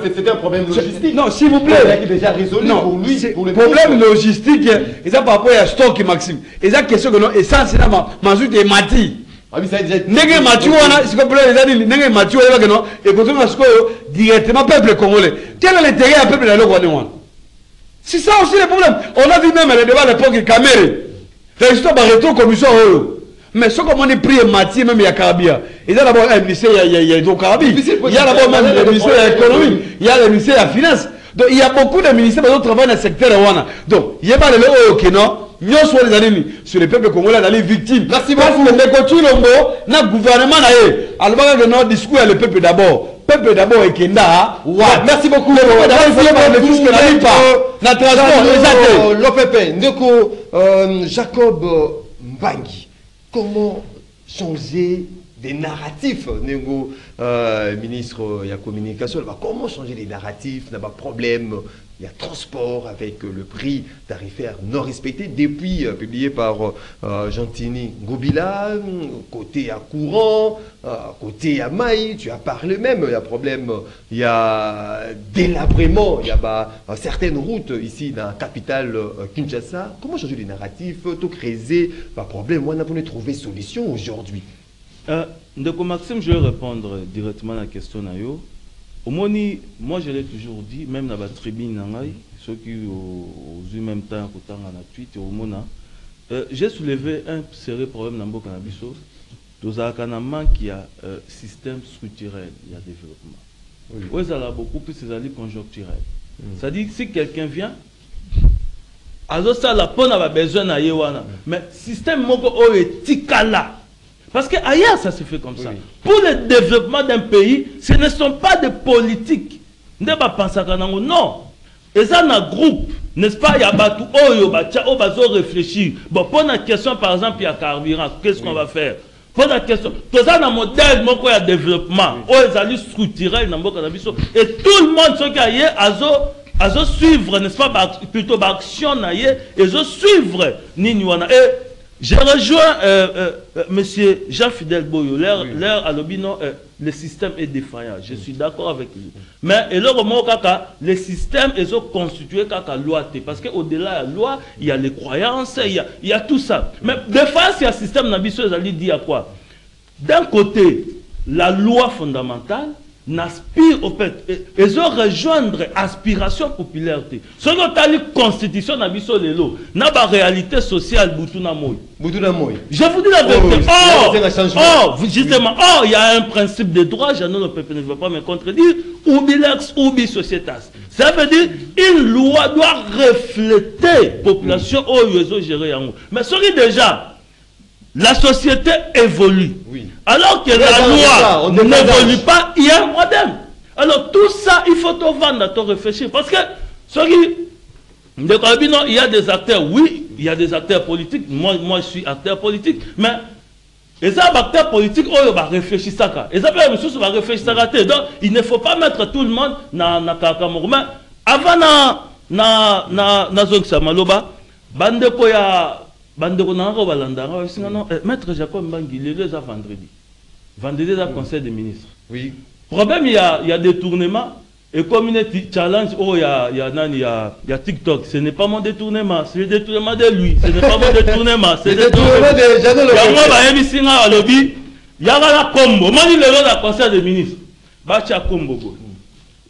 C'était un problème logistique. Non, s'il vous plaît. Il est déjà résolu pour lui. Pour le problème logistique, et ça par rapport à stock, Maxime. Et ça, question que non, essentiellement, Mazout et Mati. Nenge Mathiouana, c'est comme les années, Nenge Mathiouana, et quand on directement peuple congolais. Quel est l'intérêt à peuple de la c'est ça aussi le problème. On a vu même le débat à l'époque de Caméré. L'histoire Barreto commission. Mais ce qu'on a pris Mathieu, même il y a Carabia. Il y a d'abord un ministère, il y a donc Carabia. Il y a d'abord même le ministère de l'économie. Il y a le ministère de la finance. Donc il y a beaucoup de ministères qui travaillent dans le secteur de Wana. Donc il y a pas de l'eau non. Nous sommes les années sur le peuple congolais dans les victimes. Merci beaucoup. Parce que les coachs Lombo, notre gouvernement alors que notre discours est le peuple d'abord. Peuple d'abord et Kenda. Merci beaucoup. L'OPP, Ndeko Jacob Mbangi. Comment changer des narratifs, Nego, ministre de la communication, comment changer les narratifs? Il y a pas problème. Il y a transport avec le prix tarifaire non respecté depuis publié par Gentini Ngobila, côté à courant, côté à maï, tu as parlé même, il y a problème, il y a délabrement, il y a certaines routes ici dans la capitale Kinshasa. Comment changer les narratifs, tout créer, pas problème, on a voulu trouver solution aujourd'hui. Ndeko Maxime, je vais répondre directement à la question Nayo. Au moni, moi je l'ai toujours dit, même dans la tribune, ceux qui ont eu même temps à la tweet, j'ai soulevé un sérieux problème dans le cannabis. Dans un canamant qui a système structurel, il y a développement. Oui, ça a beaucoup plus ces alliés conjoncturels. C'est-à-dire si quelqu'un vient, alors ça la peine a besoin de Yewana. Mais système moko est là. Parce qu'ailleurs, ça se fait comme ça. Pour le développement d'un pays, ce ne sont pas des politiques. Ne pas penser à non. Et ça, dans un groupe, n'est-ce pas, il y a batou, réfléchir. Bon, pour la question, par exemple, il y a carburant, qu'est-ce qu'on va faire? Pour la question, tout ça, dans le modèle, il y a développement, ils allaient structurer, et tout le monde, ce qui a suivre, n'est-ce pas, plutôt l'action, et suivre, Ninywana. J'ai rejoint monsieur Jean-Fidèle Boyo, l'air à l'obino, le système est défaillant. Je suis d'accord avec lui. Mais le système est constitué par la loi. Parce qu'au-delà de la loi, il y a les croyances, il y a tout ça. Mais de face, il y a un système d'ambition, ils dire quoi? D'un côté, la loi fondamentale n'aspire au fait, ils ont rejoindre aspiration populaire. Ce qu'on a la constitution d'ambition de l'eau, n'a pas réalité sociale Boutuna Moy. Je vous dis la vérité. Justement, il y a un principe de droit, je ne veux pas me contredire, ou bilex, ou bi-sociétas. Ça veut dire une loi doit refléter la population où ils ont géré. Mais ce qui déjà, la société évolue. Oui. Alors que la loi n'évolue pas, il y a un problème. Alors tout ça, il faut te vendre, te réfléchir. Parce que il y a des acteurs, oui, il y a des acteurs politiques. Moi je suis acteur politique, mais les acteurs politiques, ils vont réfléchir ça. Les acteurs politiques vont réfléchir ça. Donc, il ne faut pas mettre tout le monde dans Kakamoro. Mais avant, na zone Samaloba, Bandeko ya Bandeko Nanga Balandara, Maître Jacob Mbangi, les vendredi. Vendredi, le Conseil des ministres. Oui. Problème, il y a détournement. Et comme il y a challenge, il y a TikTok. Ce n'est pas mon détournement, c'est le détournement de lui. Ce n'est pas mon détournement, c'est le détournement de Jano Lobby. Il y a la combo. Moi, je le conseil des ministres. Bacha combo.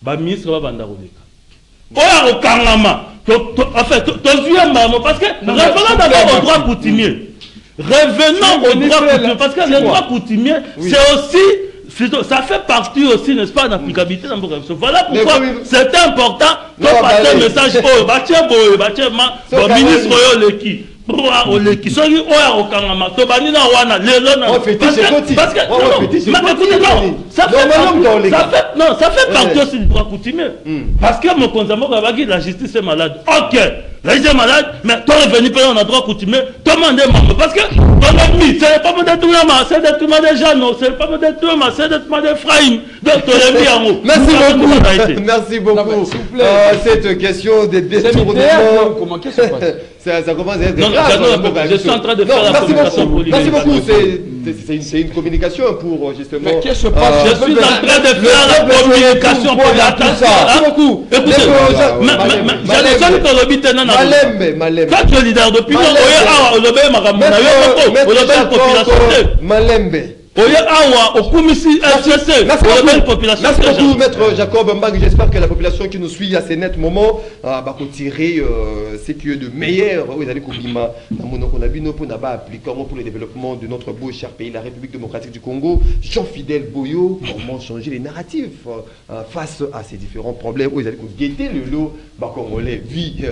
Le ministre va vendre au Kangama. En fait, parce que revenons d'abord au droit coutumier. Revenons au droit coutumier. Parce que le droit coutumier, c'est aussi. Ça fait partie aussi, n'est-ce pas, d'applicabilité dans le Voilà pourquoi c'est important de passer un message au ministre Oleki. Ça fait partie aussi du droit coutumier. Parce que mon consommant la justice est malade. Ok, la justice est malade, mais toi revenu dans le droit coutumier, demandez moi. Parce que c'est pas mon détournement, c'est le détournement des Jeannot, c'est pas mon détournement, c'est le détournement d'Ephraïm. Merci beaucoup. Cette question des détournements. Ça commence à être grave. Je suis en train de faire la communication politique. Merci beaucoup. C'est une communication pour justement. Mais qu'est-ce qui se passe? Je suis en train de faire la communication pour Merci beaucoup. Écoutez, Malembe. Quand tu es leader d'opinion, Malembe. Merci beaucoup, Maître Jacob Mbangi. J'espère que la population qui nous suit à ces nets moments va tirer ce qui est de meilleur. Vous allez comprendre pour le développement de notre beau cher pays, la République démocratique du Congo. Jean-Fidèle Boyo, comment changer les narratifs face à ces différents problèmes. Vous allez guetter le lot congolais. Vie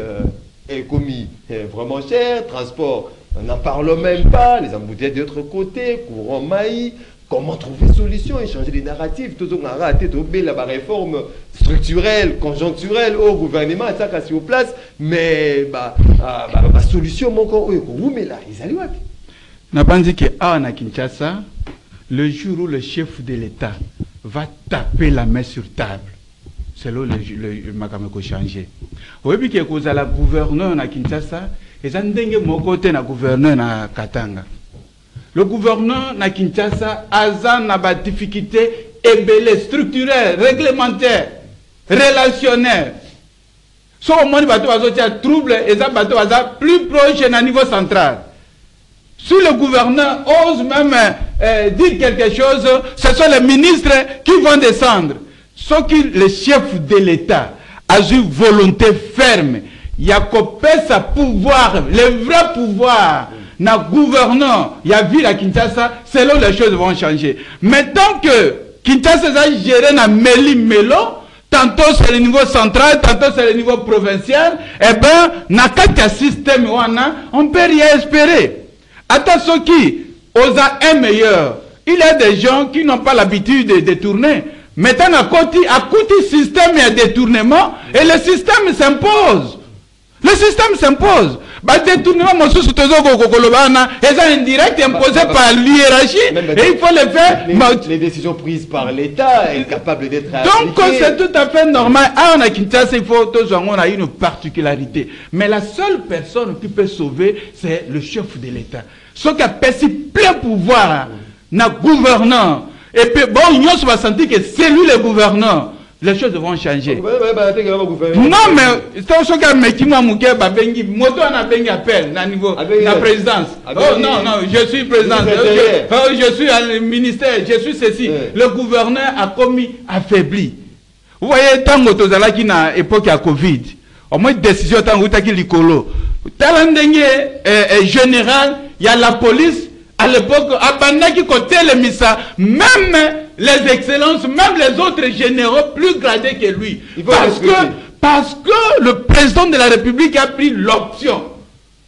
est commis vraiment cher, transport. On n'en parle même pas, les embouteillages de l'autre côté, courant maïs, comment trouver solution et changer les narratifs. Tout le monde a raté la réforme structurelle, conjoncturelle au gouvernement, ça casse au place, mais la solution, mais là, ils allaient. N'a pas dit que à Kinshasa, le jour où le chef de l'État va taper la main sur table, c'est là le Makameko changer. Vous voyez que vous avez la gouverneur à Kinshasa, et un dengue mon côté na gouverneur na Katanga. Le gouverneur na Kinshasa a des difficultés ébellées, structurelles, réglementaires, relationnelles. So au moins bateau a trouble et ça bateau a plus proche à niveau central. Si le gouverneur ose même dire quelque chose, ce sont les ministres qui vont descendre. Sauf que le chef de l'État a une volonté ferme. Il y a coupé sa pouvoir, le vrai pouvoir, na gouverneur, il y a vu à Kinshasa, c'est là où les choses vont changer. Mais tant que Kinshasa a géré na Melo, tantôt c'est le niveau central, tantôt c'est le niveau provincial, eh bien, na quatre système on peut rien espérer. Attention qui osa un meilleur. Il y a des gens qui n'ont pas l'habitude de détourner. Maintenant, à côté système et détournement, et le système s'impose. Le système s'impose. Détournement, est indirect imposé par l'hiérarchie et il faut le faire. Les décisions prises par l'État est capable d'être donc c'est tout à fait normal. Ah, on a Kinshasa, il faut on a une particularité. Mais la seule personne qui peut sauver, c'est le chef de l'État. Ce qui a perçu plein pouvoir, na gouverneur. Et puis bon, on va sentir que c'est lui le gouverneur. Les choses vont changer. Non, mais c'est ce que appelle à niveau la présidence. Oh non, non, je suis président. Je suis à le ministère, je suis ceci. Le gouverneur a commis affaibli. Vous voyez, tant que tu as qui na époque à Covid, au moins décision tant que tu as l'icolo. Général, il y a la police. À l'époque, Abandaki côté le Missa, même les excellences, même les autres généraux plus gradés que lui. Parce que le président de la République a pris l'option.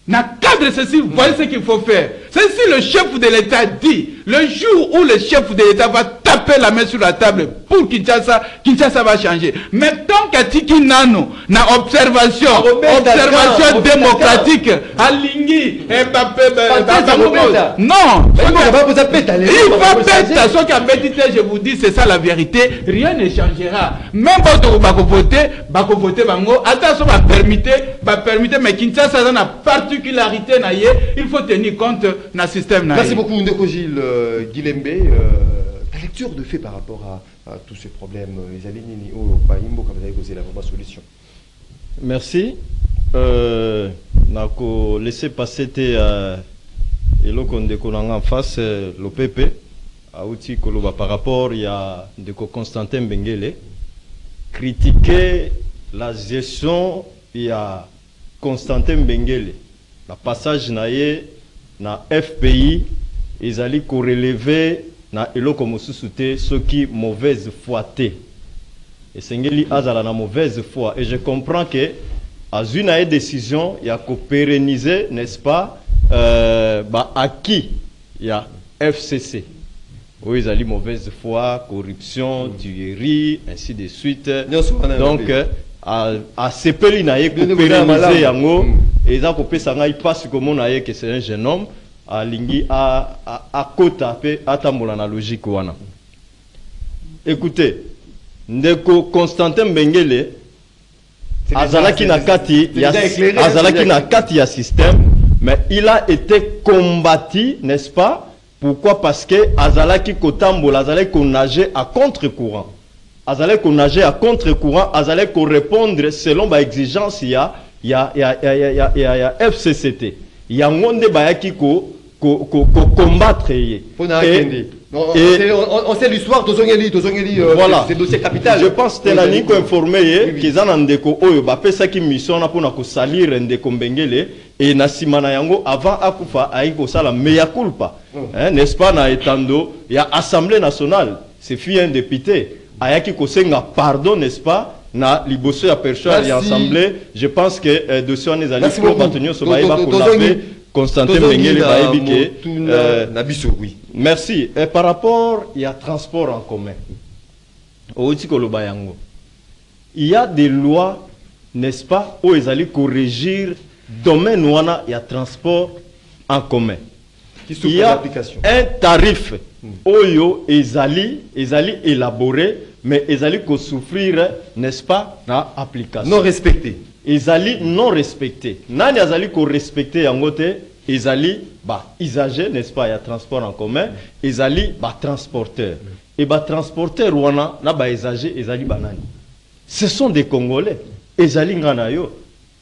Dans le cadre de ceci, vous voyez ce qu'il faut faire. C'est si le chef de l'État dit, le jour où le chef de l'État va taper taper la main sur la table pour Kinshasa va changer. Mais tant qu'Atiki Nano, na observation démocratique, à Lingui, non, il va péter, ce qui a médité, je vous dis, c'est ça la vérité, rien ne changera. Même quand vous voter, attention, va permettre, mais Kinshasa a une particularité, il faut tenir compte de système. Merci beaucoup, Ndeko Gilles Guilembe. Ta lecture de fait par rapport à tous ces problèmes, les alignés, la solution. Merci. Nako laisser passer et le en face l'OPP outil Koloba par rapport il y a de Constantin Bengele critiquer la gestion il y a Constantin Bengele la passage naie na FPI ils allaient corrélever na eloko mosusu te ceux qui mauvaise foi te et sengeli azala na mauvaise foi et je comprends que à une décision il y a qu'à pérenniser n'est-ce pas à qui il y a FCC où ils allaient mauvaise foi corruption tuerie ainsi de suite donc à CPL il y a qu'à pérenniser yango et ça qu'on peut s'en il passe comme on a que c'est un jeune homme à lingi à kota pe atambola na logique wana. Écoutez, ndeko Constantin Bengele azalaki na kati ya système mais il a été combattu, n'est-ce pas? Pourquoi? Parce que azalaki kotambola azalaki ko nager à contre-courant. Azalaki ko nager à contre-courant, azalaki ko répondre selon ba exigence il y a FCCT. Il y a monde bayaki ko combattre on sait l'histoire voilà c'est dossier capital. Je pense que la ligne informé qu'ils en ndeko oyo ba pesa ki mission na pona ko salir ndeko Bengele et na simana yango avant akufa aiko sala meya culpa n'est-ce pas na etando ya assemblée nationale c'est fille un député ayaki ko senga pardon n'est-ce pas na liboso ya personne ya assemblée je pense que dossier on les allait pour batonyo so ba Constantin Bengele oui. Merci. Et par rapport, il y a transport en commun. Il y a des lois, n'est-ce pas, où ils allaient corriger domaine où il y a transport en commun. Il y a un tarif où ils allaient élaborer, mais ils allaient souffrir, n'est-ce pas, dans l'application. Non respecté. Ils allaient non respecter. Nani azali ko respecter yangote, ils allaient usager, n'est-ce pas, il y a transport en commun, ils allaient transporteur. Et transporteur wana na usager, ils allaient banani. Ce sont des Congolais. Ils allaient nganayo,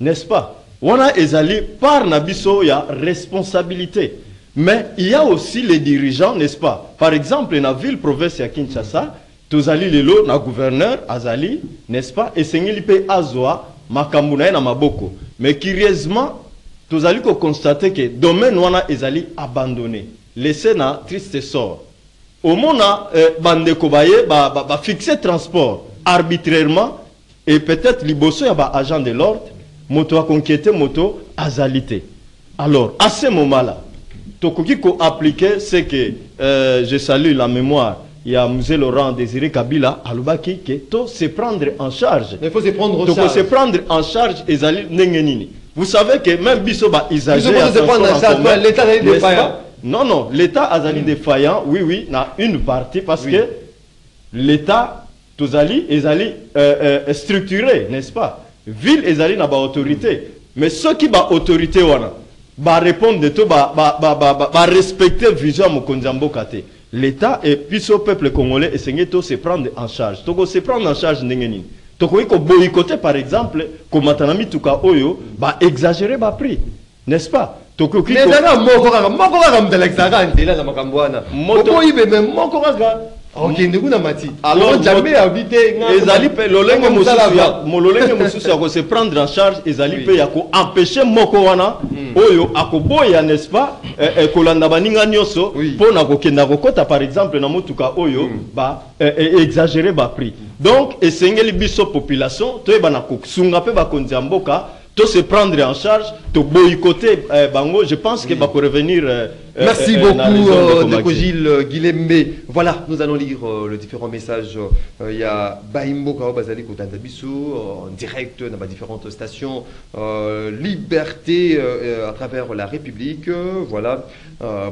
n'est-ce pas? Wana ils allaient par nabiso ya responsabilité. Mais il y a aussi les dirigeants, n'est-ce pas? Par exemple, dans la ville province ya Kinshasa, tous allaient lelo na gouverneur azali, n'est-ce pas? Et sengeli pe azwa Makambuna na maboko. Mais curieusement, tous allez constater que domaine wana ezali abandonné. Laissé na triste sort. Au mona bande kobaye ba fixer transport arbitrairement et peut-être liboso ya ba agent de l'ordre, moto a conquêté moto azalité. Alors, à ce moment-là, tokoki ko appliquer c'est que je salue la mémoire. Il y a M. Laurent Désiré Kabila, Alubaki, qui doit se prendre en charge. Il faut se prendre en charge. Il faut se prendre en charge et vous savez que même Bissoba, ils agissent. L'État est défaillant. Non, l'État a défaillant, oui, dans une partie, parce que l'État, tous allés, ils allaient structurer, n'est-ce pas? Ville, ils allaient dans l'autorité. Mais ceux qui ont autorité, répondre de tout, respecter la vision de Mokonzambo Kate. L'État et puis au peuple congolais et se prendre en charge. Toko se prendre en charge n'engeni. Toko iko boycotter par exemple comme matanami tuka oyo exagérer prix, n'est-ce pas? Toko ki. Mais là moko de l'exagération là na makambwana. Moko ibe même moko ok, alors jamais habité. Ezali pe lolenge mususu ya ko se prendre en charge ezali pe ya ko empêcher moko wana oyo akoboya n'est-ce pas kolanda baninga nyoso pona ko kenda ko kota par exemple na motuka oyo exagérer ba prix. Donc esengeli biso population to ebana ko sunga pe ba konzi mboka de se prendre en charge, de boycotter Bango. Je pense que va revenir. Merci beaucoup, Ndeko Gilles Guilembe. Voilà, nous allons lire les différents messages. Il y a Baimbo Kao Bazali Kotandabisu en direct dans différentes stations. Liberté à travers la République. Voilà.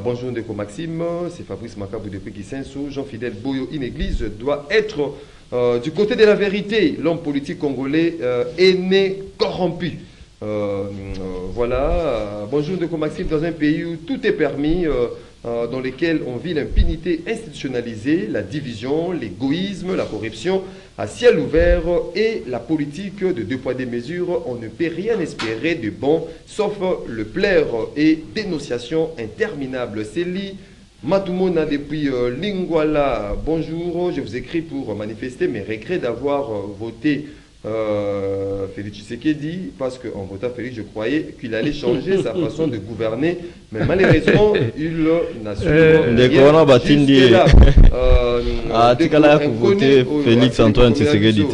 Bonjour Ndeko Maxime, c'est Fabrice Makabou depuis Kisenso. Jean-Fidèle Boyo, une église doit être du côté de la vérité. L'homme politique congolais est né corrompu. Voilà. Bonjour Ndeko Maxime, dans un pays où tout est permis, dans lequel on vit l'impunité institutionnalisée, la division, l'égoïsme, la corruption à ciel ouvert et la politique de deux poids deux mesures, on ne peut rien espérer de bon, sauf le plaire et dénonciation interminable. Célie Matumona depuis Lingwala, bonjour, je vous écris pour manifester mes regrets d'avoir voté Félix Tshisekedi, parce qu'en votant Félix, je croyais qu'il allait changer sa façon de gouverner, mais malheureusement, il n'a su Félix Antoine Tshisekedi.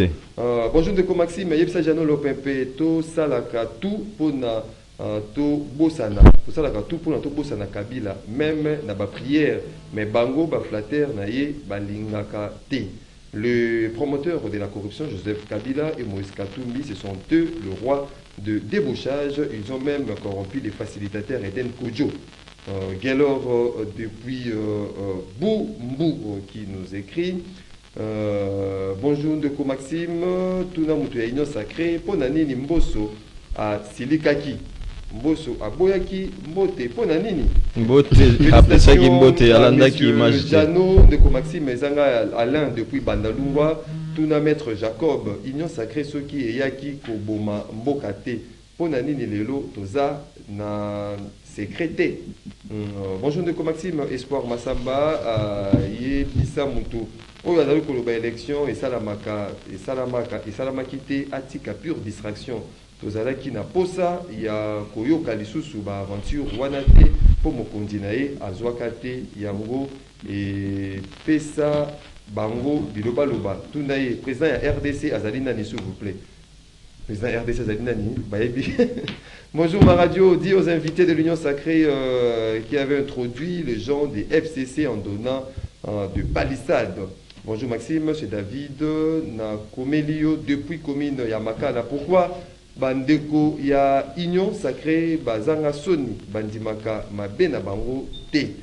Bonjour Ndeko Maxime, Yepsa Jano Lopempe, to salaka tout pour na to bosana, to salaka tout pour na to bosana Kabila, même na ba prière, mais bango ba flatter na ye balingaka te. Le promoteur de la corruption, Joseph Kabila et Moïse Katumbi, ce sont eux le roi de débauchage. Ils ont même corrompu les facilitateurs Eden Kodjo. Gaylor depuis Mbou qui nous écrit. Bonjour Ndeko Maxime, Tuna Mutu Union Sacrée, Ponani Nimboso à Silikaki. Mboso aboyaki mbote pona nini mbote apesaki mbote alandaki image Jano Ndeko Maxime ezanga Alain depuis Bandalungwa tuna maître Jacob union sacrée soki eyaki koboma mboka te pona nini lelo toza na secrété. Bonjour Ndeko Maxime, Espoir Massamba ye bisa mutu oyo azali koloba élection esalamaki te atika pure distraction. Tozalaki na posa ya koyoka lisusu ba aventure wana te po mokonzi na ye azwaka te yango e pesa bango biloba loba tuna ye président ya RDC azali nani s'il vous plaît. Président RDC azali nani bayebi. Bonjour ma radio, dit aux invités de l'Union Sacrée qui avaient introduit les gens des FCC en donnant de palissades. Bonjour Maxime, c'est David na Komelio depuis commune Yamakala. Pourquoi bandeko ya union sacrée bazanga soni bandimaka mabena bango te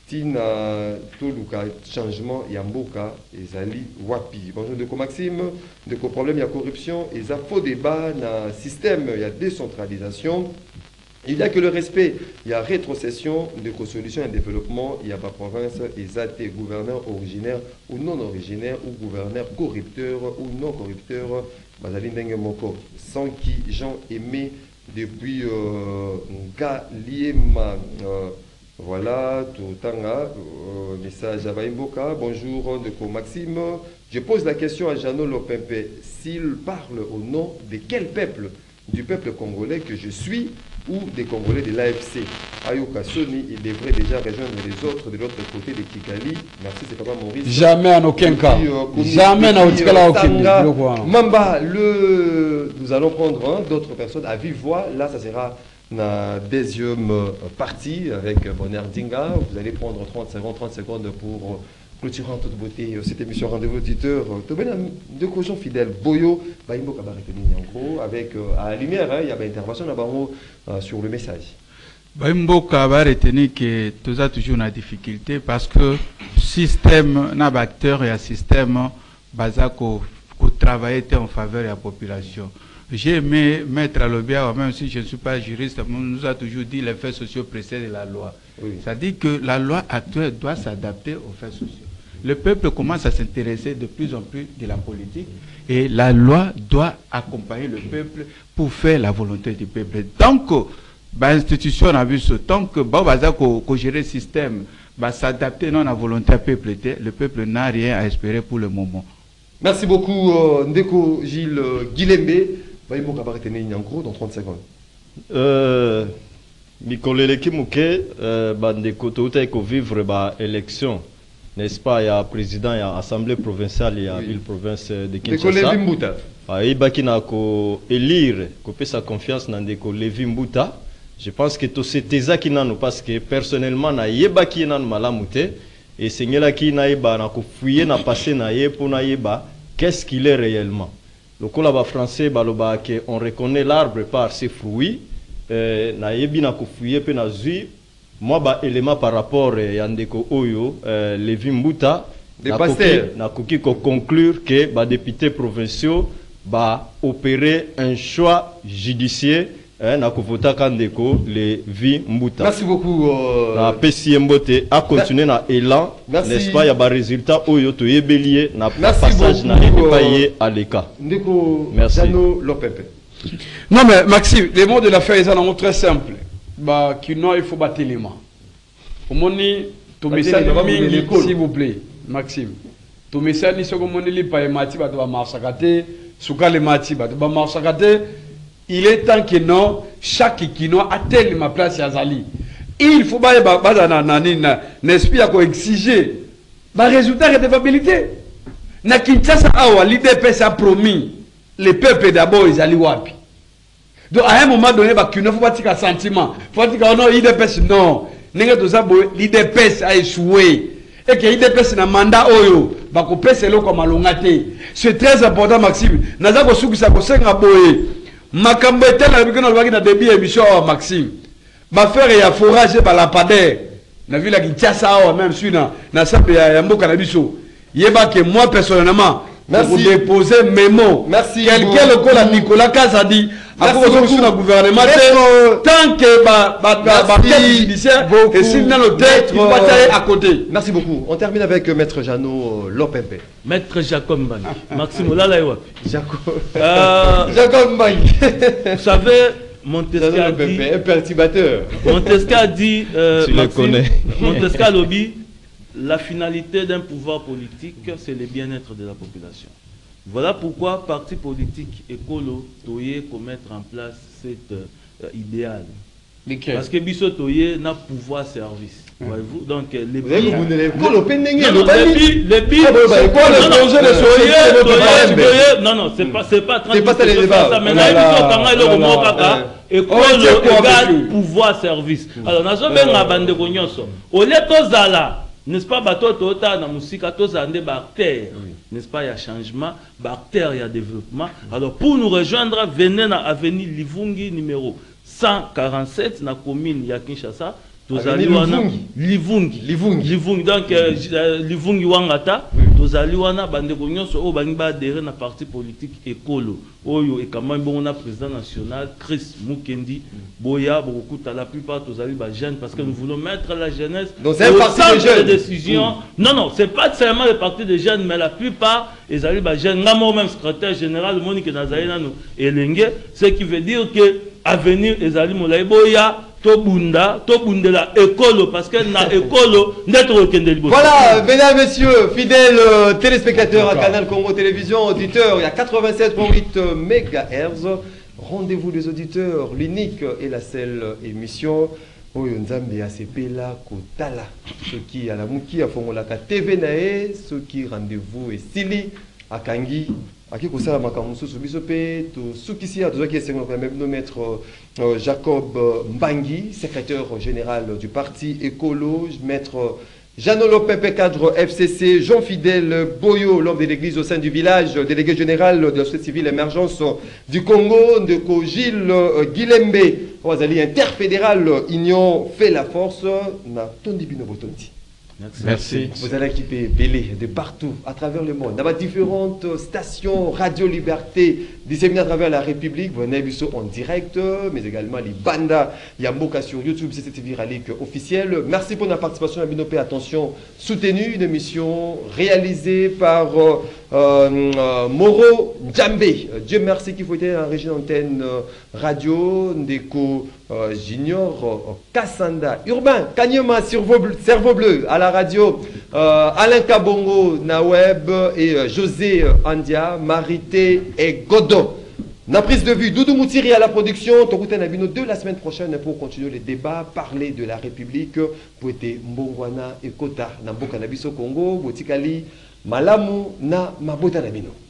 tina toluka changement ya mboka ezali wapi. Bonjour Ndeko Maxime, ndeko problème ya corruption eza faux débat na système ya décentralisation. Il n'y a que le respect, il y a rétrocession de solution et développement, il y a pas province, ils ont des gouverneurs originaires ou non originaires, ou gouverneurs corrupteurs ou non corrupteurs, Bazali Ndenge Moko, sans qui Jean aimé depuis Ngaliema. Voilà, tout tanga, message à Baimboka, bonjour Ndeko Maxime. Je pose la question à Jano Lopempe, s'il parle au nom de quel peuple? Du peuple congolais que je suis ou des Congolais de l'AFC. Ayoka Soni, il devrait déjà rejoindre les autres de l'autre côté de Kigali. Merci, c'est Papa Maurice. Jamais en aucun cas. Jamais en aucun cas. Mamba, nous allons prendre d'autres personnes à vive voix. Là, ça sera la deuxième partie avec Bonheur Dinga. Vous allez prendre 30 secondes pour clôturer en toute beauté cette émission Rendez-vous auditeur. De cochons fidèles, Boyo, Baimbo Kabareteni Nyango, avec à la lumière, il y a une intervention sur le message. Baimbo Kabareteni que tu as toujours une difficulté parce que système, n'a acteur et un système basé qu'on travaille en faveur de la population. J'ai aimé mettre à l'obia, même si je ne suis pas juriste, on nous a toujours dit les faits sociaux précèdent la loi. Oui. Ça dit que la loi actuelle doit s'adapter aux faits sociaux. Le peuple commence à s'intéresser de plus en plus de la politique et la loi doit accompagner le peuple pour faire la volonté du peuple. Tant que l'institution a vu ce, tant que gérer le système va s'adapter non à la volonté du peuple, le peuple n'a rien à espérer pour le moment. Merci beaucoup Ndeko Gilles Guilembe. Baimbo Kabareteni Nyango dans 30 secondes. Mikolele Kimuke, bandeko touta eko vivre ba élection n'est-ce pas, il y a président, il y a assemblée provinciale, il y a ville province de Kinshasa. Levi Mbuta. Il y a élire, sa confiance dans Levi Mbuta. Je pense que tout c'est ça qui nous parce que personnellement, na yeba qui nan malamute et c'est là qui na yeba na fouiller na passer na yé pour na yeba qu'est-ce qu'il est réellement. Le collab français baloba que on reconnaît l'arbre par ses fruits. Na yebi na fouiller pe na zui. Moi ba élément par rapport yandeko oyo Levi Mbuta na koki ko conclure que ba députés provinciaux ba opérer un choix judiciaire. Levi Mbuta. Merci beaucoup. Na PCM Mbote a continué na élan. N'est-ce pas, il y a des résultats où il y a bélier na passage na épaillé à l'écart. Merci. Non mais Maxime, les mots de l'affaire sont très simples. Bah, il faut battre les mains. Au moins, tout message s'il vous plaît, Maxime. Tout message ce que mon li pa mati ba to marsakate, soukale mati ba to marsakate. Il est temps que non, chaque kino atteigne ma place à Zali. Il faut pas n'est-ce pas exiger le résultat de redevabilité. Na Kinshasa awa l'IDPS a promis les peuples d'abord ils allaient wapi. Donc à un moment donné il ne faut pas tirer un sentiment. Il faut dire non l'IDPS non. L'IDPS a échoué. Et que l'IDPS na mandat oyo ba ko pesa loko malongate. C'est très important Maxime. Naza ko sukisa ko senga boye. Makambo etel na bikona lobaki na début émission Maxime. Ba faire ya forage ba la pader. Na ville qui Kinshasa awa même sur na sambe ya mboka na biso. Yeba que moi personnellement pour déposer mes mots. Merci. Quelqu'un le col Nicolas Kazadi a posé sur le gouvernement tant que ba judiciaire et s'il n'a le tête il va tailler à côté. Merci beaucoup. On termine avec Maître Jeannot Lopempe. Maître Jacob Mbang. Maxime Olalaïwa. Jacob Mbang. Vous savez, Montesquieu a dit. Un perturbateur. Montesquieu a dit. Tu le connais. Montesquieu a lobby. La finalité d'un pouvoir politique, c'est le bien-être de la population. Voilà pourquoi parti politique écolo toye pour mettre en place cet idéal. Parce que biso toye n'a pouvoir service. Voyez-vous, donc les billes, non non c'est pas ça les débats. Maintenant école pouvoir service. Alors nous avons un bande de nyonso. Au lieu tozala n'est-ce pas bateau tota na musika tozande bactère, n'est-ce pas, il y a changement, bactère, il y a développement. Alors pour nous rejoindre, venez à avenue Livungi numéro 147 na commune ya Kinshasa. Livungi. Donc Livungi Wangata, Tozaliwana Bandeko Nyonso o bangi ba adhérer na parti politique écolo. Oyo et quand même bon on a président national Chris Mukendi Boya beaucoup la plupart tozali ba jeunes parce que nous voulons mettre la jeunesse au centre de décision. Non, c'est pas seulement le parti des jeunes mais la plupart ils arrivent ba jeunes. Ngamo même secrétaire général Monique Nazali nanu Elenge, ce qui veut dire que avenir ezali molai boya Tobunda la écolo parce que na écolo voilà, mesdames, messieurs, fidèles téléspectateurs à Canal Congo Télévision, auditeurs, il y a 87.8 MHz. Rendez-vous des auditeurs, l'unique et la seule émission. Oyo Nzambe ACP la Kotala. Ceux qui à la Mouki, à Fongolaka TV Nae, ceux qui rendez-vous et Sili à Kangi. Aki kosala makambo mosusu biso pe to sukisi ya tozaki esengo quand même maître Jacob Mbangi, secrétaire général du parti écolo, maître Jeannot Lopempe, cadre FCC, Jean-Fidèle Boyo, l'homme de l'église au sein du village, délégué général de la société civile émergence du Congo, de Gilles Guilembe, Oazali interfédéral Union fait la force, na Tondi Bino Botondi. Merci. Vous allez équiper Bélé de partout, à travers le monde, dans différentes stations Radio Liberté disséminées à travers la République. Vous venez en direct, mais également les bandas Yamboka sur YouTube, CCTV Ralik officiel. Merci pour la participation à Binopé. Attention, soutenue, une émission réalisée par Moro Djambé. Dieu merci qu'il faut être en régie d'antenne radio, Ndeko Junior Kassanda, Urbain, Kanyama, Cerveau Bleu, à la radio, Alain Kabongo, Naweb et José Andia, Marité et Godot. Na prise de vue, Doudou Moutiri à la production, Torouta Nabino de la semaine prochaine pour continuer les débats, parler de la République, Pouete Mbongwana et Kota, Namboka Nabiso Congo, Botikali, Malamu, na Mabota Nabino.